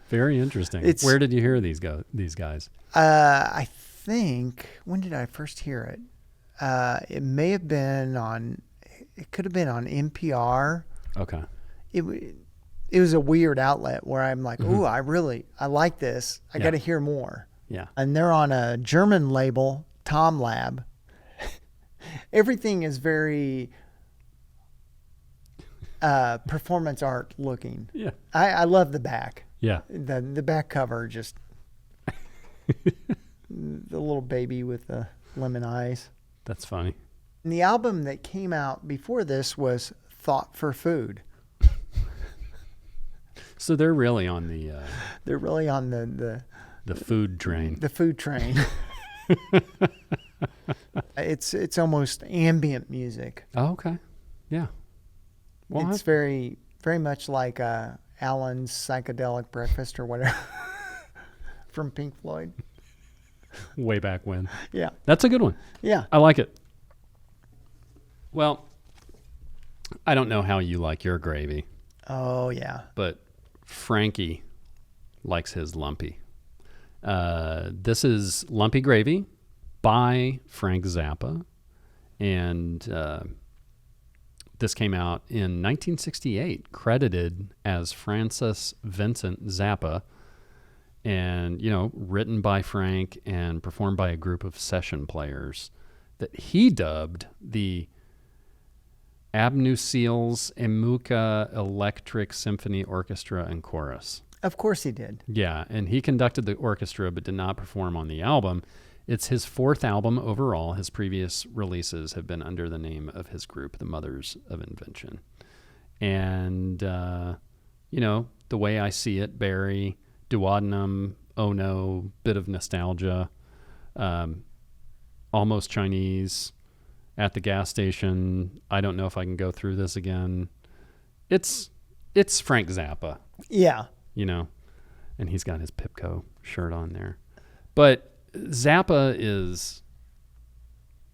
Very interesting. Where did you hear these guys? I think, when did I first hear it? It may have been it could have been on NPR. Okay. It was a weird outlet where I'm like, ooh, I like this. I got to hear more. Yeah. And they're on a German label, Tom Lab. Everything is very performance art looking. Yeah. I love the back. Yeah. The back cover, just the little baby with the lemon eyes. That's funny. And the album that came out before this was Thought for Food. So they're really on the They're really on the food train. The food train. It's almost ambient music. Oh, okay. Yeah. Well, It's very, very much like Alan's Psychedelic Breakfast or whatever from Pink Floyd. way back when. Yeah. That's a good one. Yeah. I like it. Well, I don't know how you like your gravy, Oh, yeah. but Frankie likes his lumpy. This is Lumpy Gravy by Frank Zappa. And this came out in 1968, credited as Francis Vincent Zappa. And, written by Frank and performed by a group of session players that he dubbed the Abnu Seals Emuka Electric Symphony Orchestra and Chorus. Of course he did. Yeah, and he conducted the orchestra but did not perform on the album. It's his fourth album overall. His previous releases have been under the name of his group, the Mothers of Invention. And, the way I see it, Barry, duodenum, oh no, bit of nostalgia, almost Chinese, at the gas station, I don't know if I can go through this again. It's Frank Zappa. Yeah. And he's got his Pipco shirt on there. But Zappa is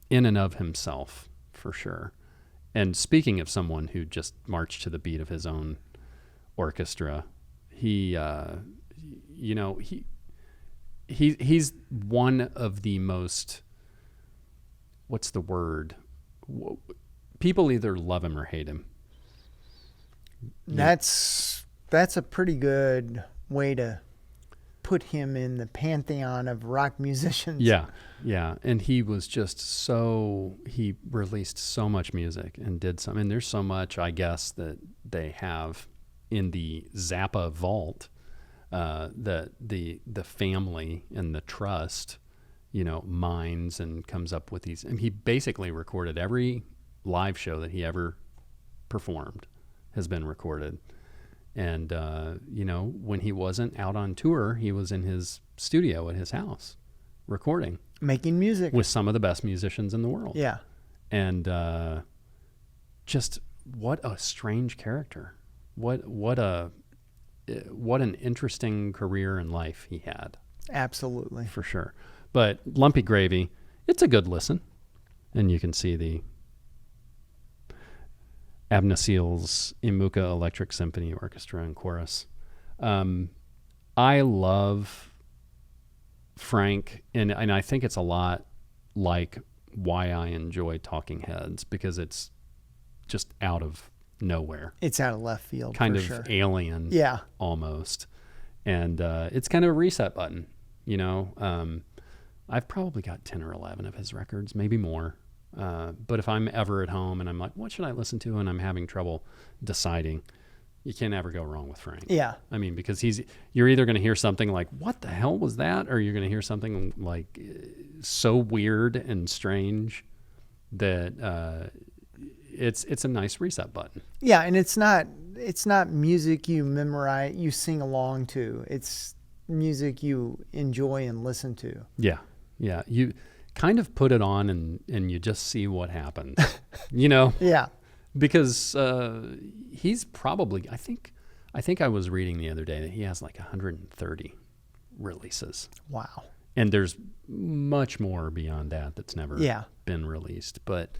in and of himself, for sure. And speaking of someone who just marched to the beat of his own orchestra, he's one of the most, what's the word? People either love him or hate him. That's a pretty good way to put him in the pantheon of rock musicians. Yeah. And he was just he released so much music and did some, and there's so much, I guess, that they have in the Zappa vault, the family and the trust, mines and comes up with these. And he basically recorded every live show that he ever performed has been recorded. And, when he wasn't out on tour, he was in his studio at his house recording. Making music. With some of the best musicians in the world. Yeah. And just what a strange character. What an interesting career and life he had. Absolutely. For sure. But Lumpy Gravy, it's a good listen. And you can see Abna Seal's Imuka Electric Symphony Orchestra and Chorus. I love Frank, and I think it's a lot like why I enjoy Talking Heads, because it's just out of nowhere. It's out of left field, Kind for of sure. alien, Yeah. almost. And it's kind of a reset button, you know. I've probably got 10 or 11 of his records, maybe more. But if I'm ever at home and I'm like, what should I listen to? And I'm having trouble deciding, you can't ever go wrong with Frank. Yeah. I mean, because you're either going to hear something like, what the hell was that? Or you're going to hear something like so weird and strange that it's a nice reset button. Yeah, and it's not music you memorize, you sing along to. It's music you enjoy and listen to. Yeah. Yeah. You kind of put it on and you just see what happens, you know? Yeah. Because he's probably, I think I was reading the other day that he has like 130 releases. Wow. And there's much more beyond that that's never been released. But,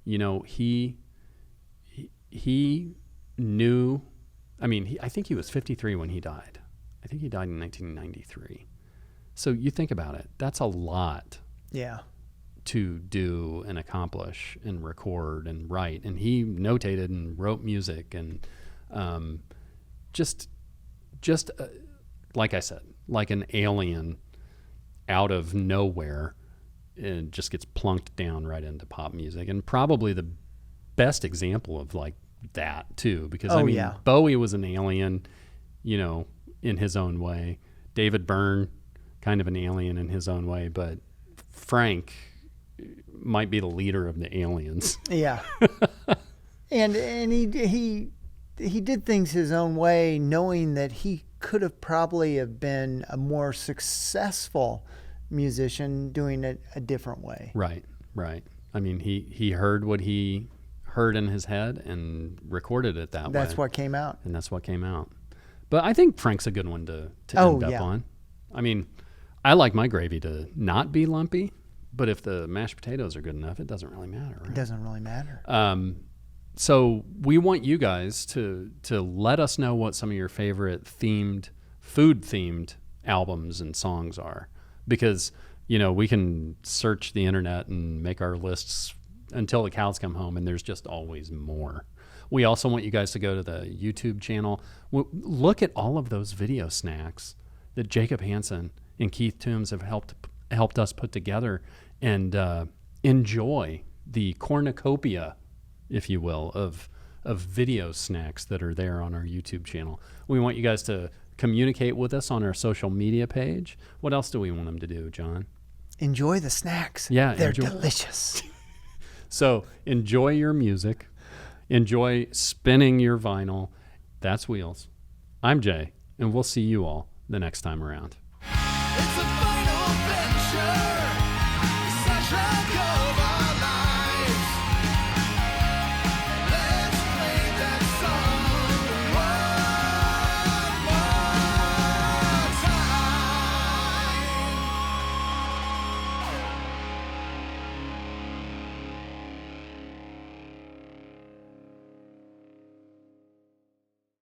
you know, he knew, I mean, I think he was 53 when he died. I think he died in 1993. So you think about it, that's a lot. Yeah. To do and accomplish and record and write. And he notated and wrote music and just like I said, like an alien out of nowhere, and just gets plunked down right into pop music. And probably the best example of like that too, because Bowie was an alien, you know, in his own way. David Byrne, kind of an alien in his own way, but Frank might be the leader of the aliens. Yeah. and he did things his own way, knowing that he could have probably have been a more successful musician doing it a different way. Right. I mean, he heard what he heard in his head and recorded it that way. That's what came out. And that's what came out. But I think Frank's a good one to end up on. I mean, I like my gravy to not be lumpy, but if the mashed potatoes are good enough, it doesn't really matter, right? It doesn't really matter. So we want you guys to let us know what some of your favorite food-themed albums and songs are. Because, you know, we can search the internet and make our lists until the cows come home, and there's just always more. We also want you guys to go to the YouTube channel. Look at all of those video snacks that Jacob Hansen and Keith Toombs have helped us put together, and enjoy the cornucopia, if you will, of video snacks that are there on our YouTube channel. We want you guys to communicate with us on our social media page. What else do we want them to do, John? Enjoy the snacks. Yeah, they're delicious. So enjoy your music. Enjoy spinning your vinyl. That's Wheels. I'm Jay, and we'll see you all the next time around. It's a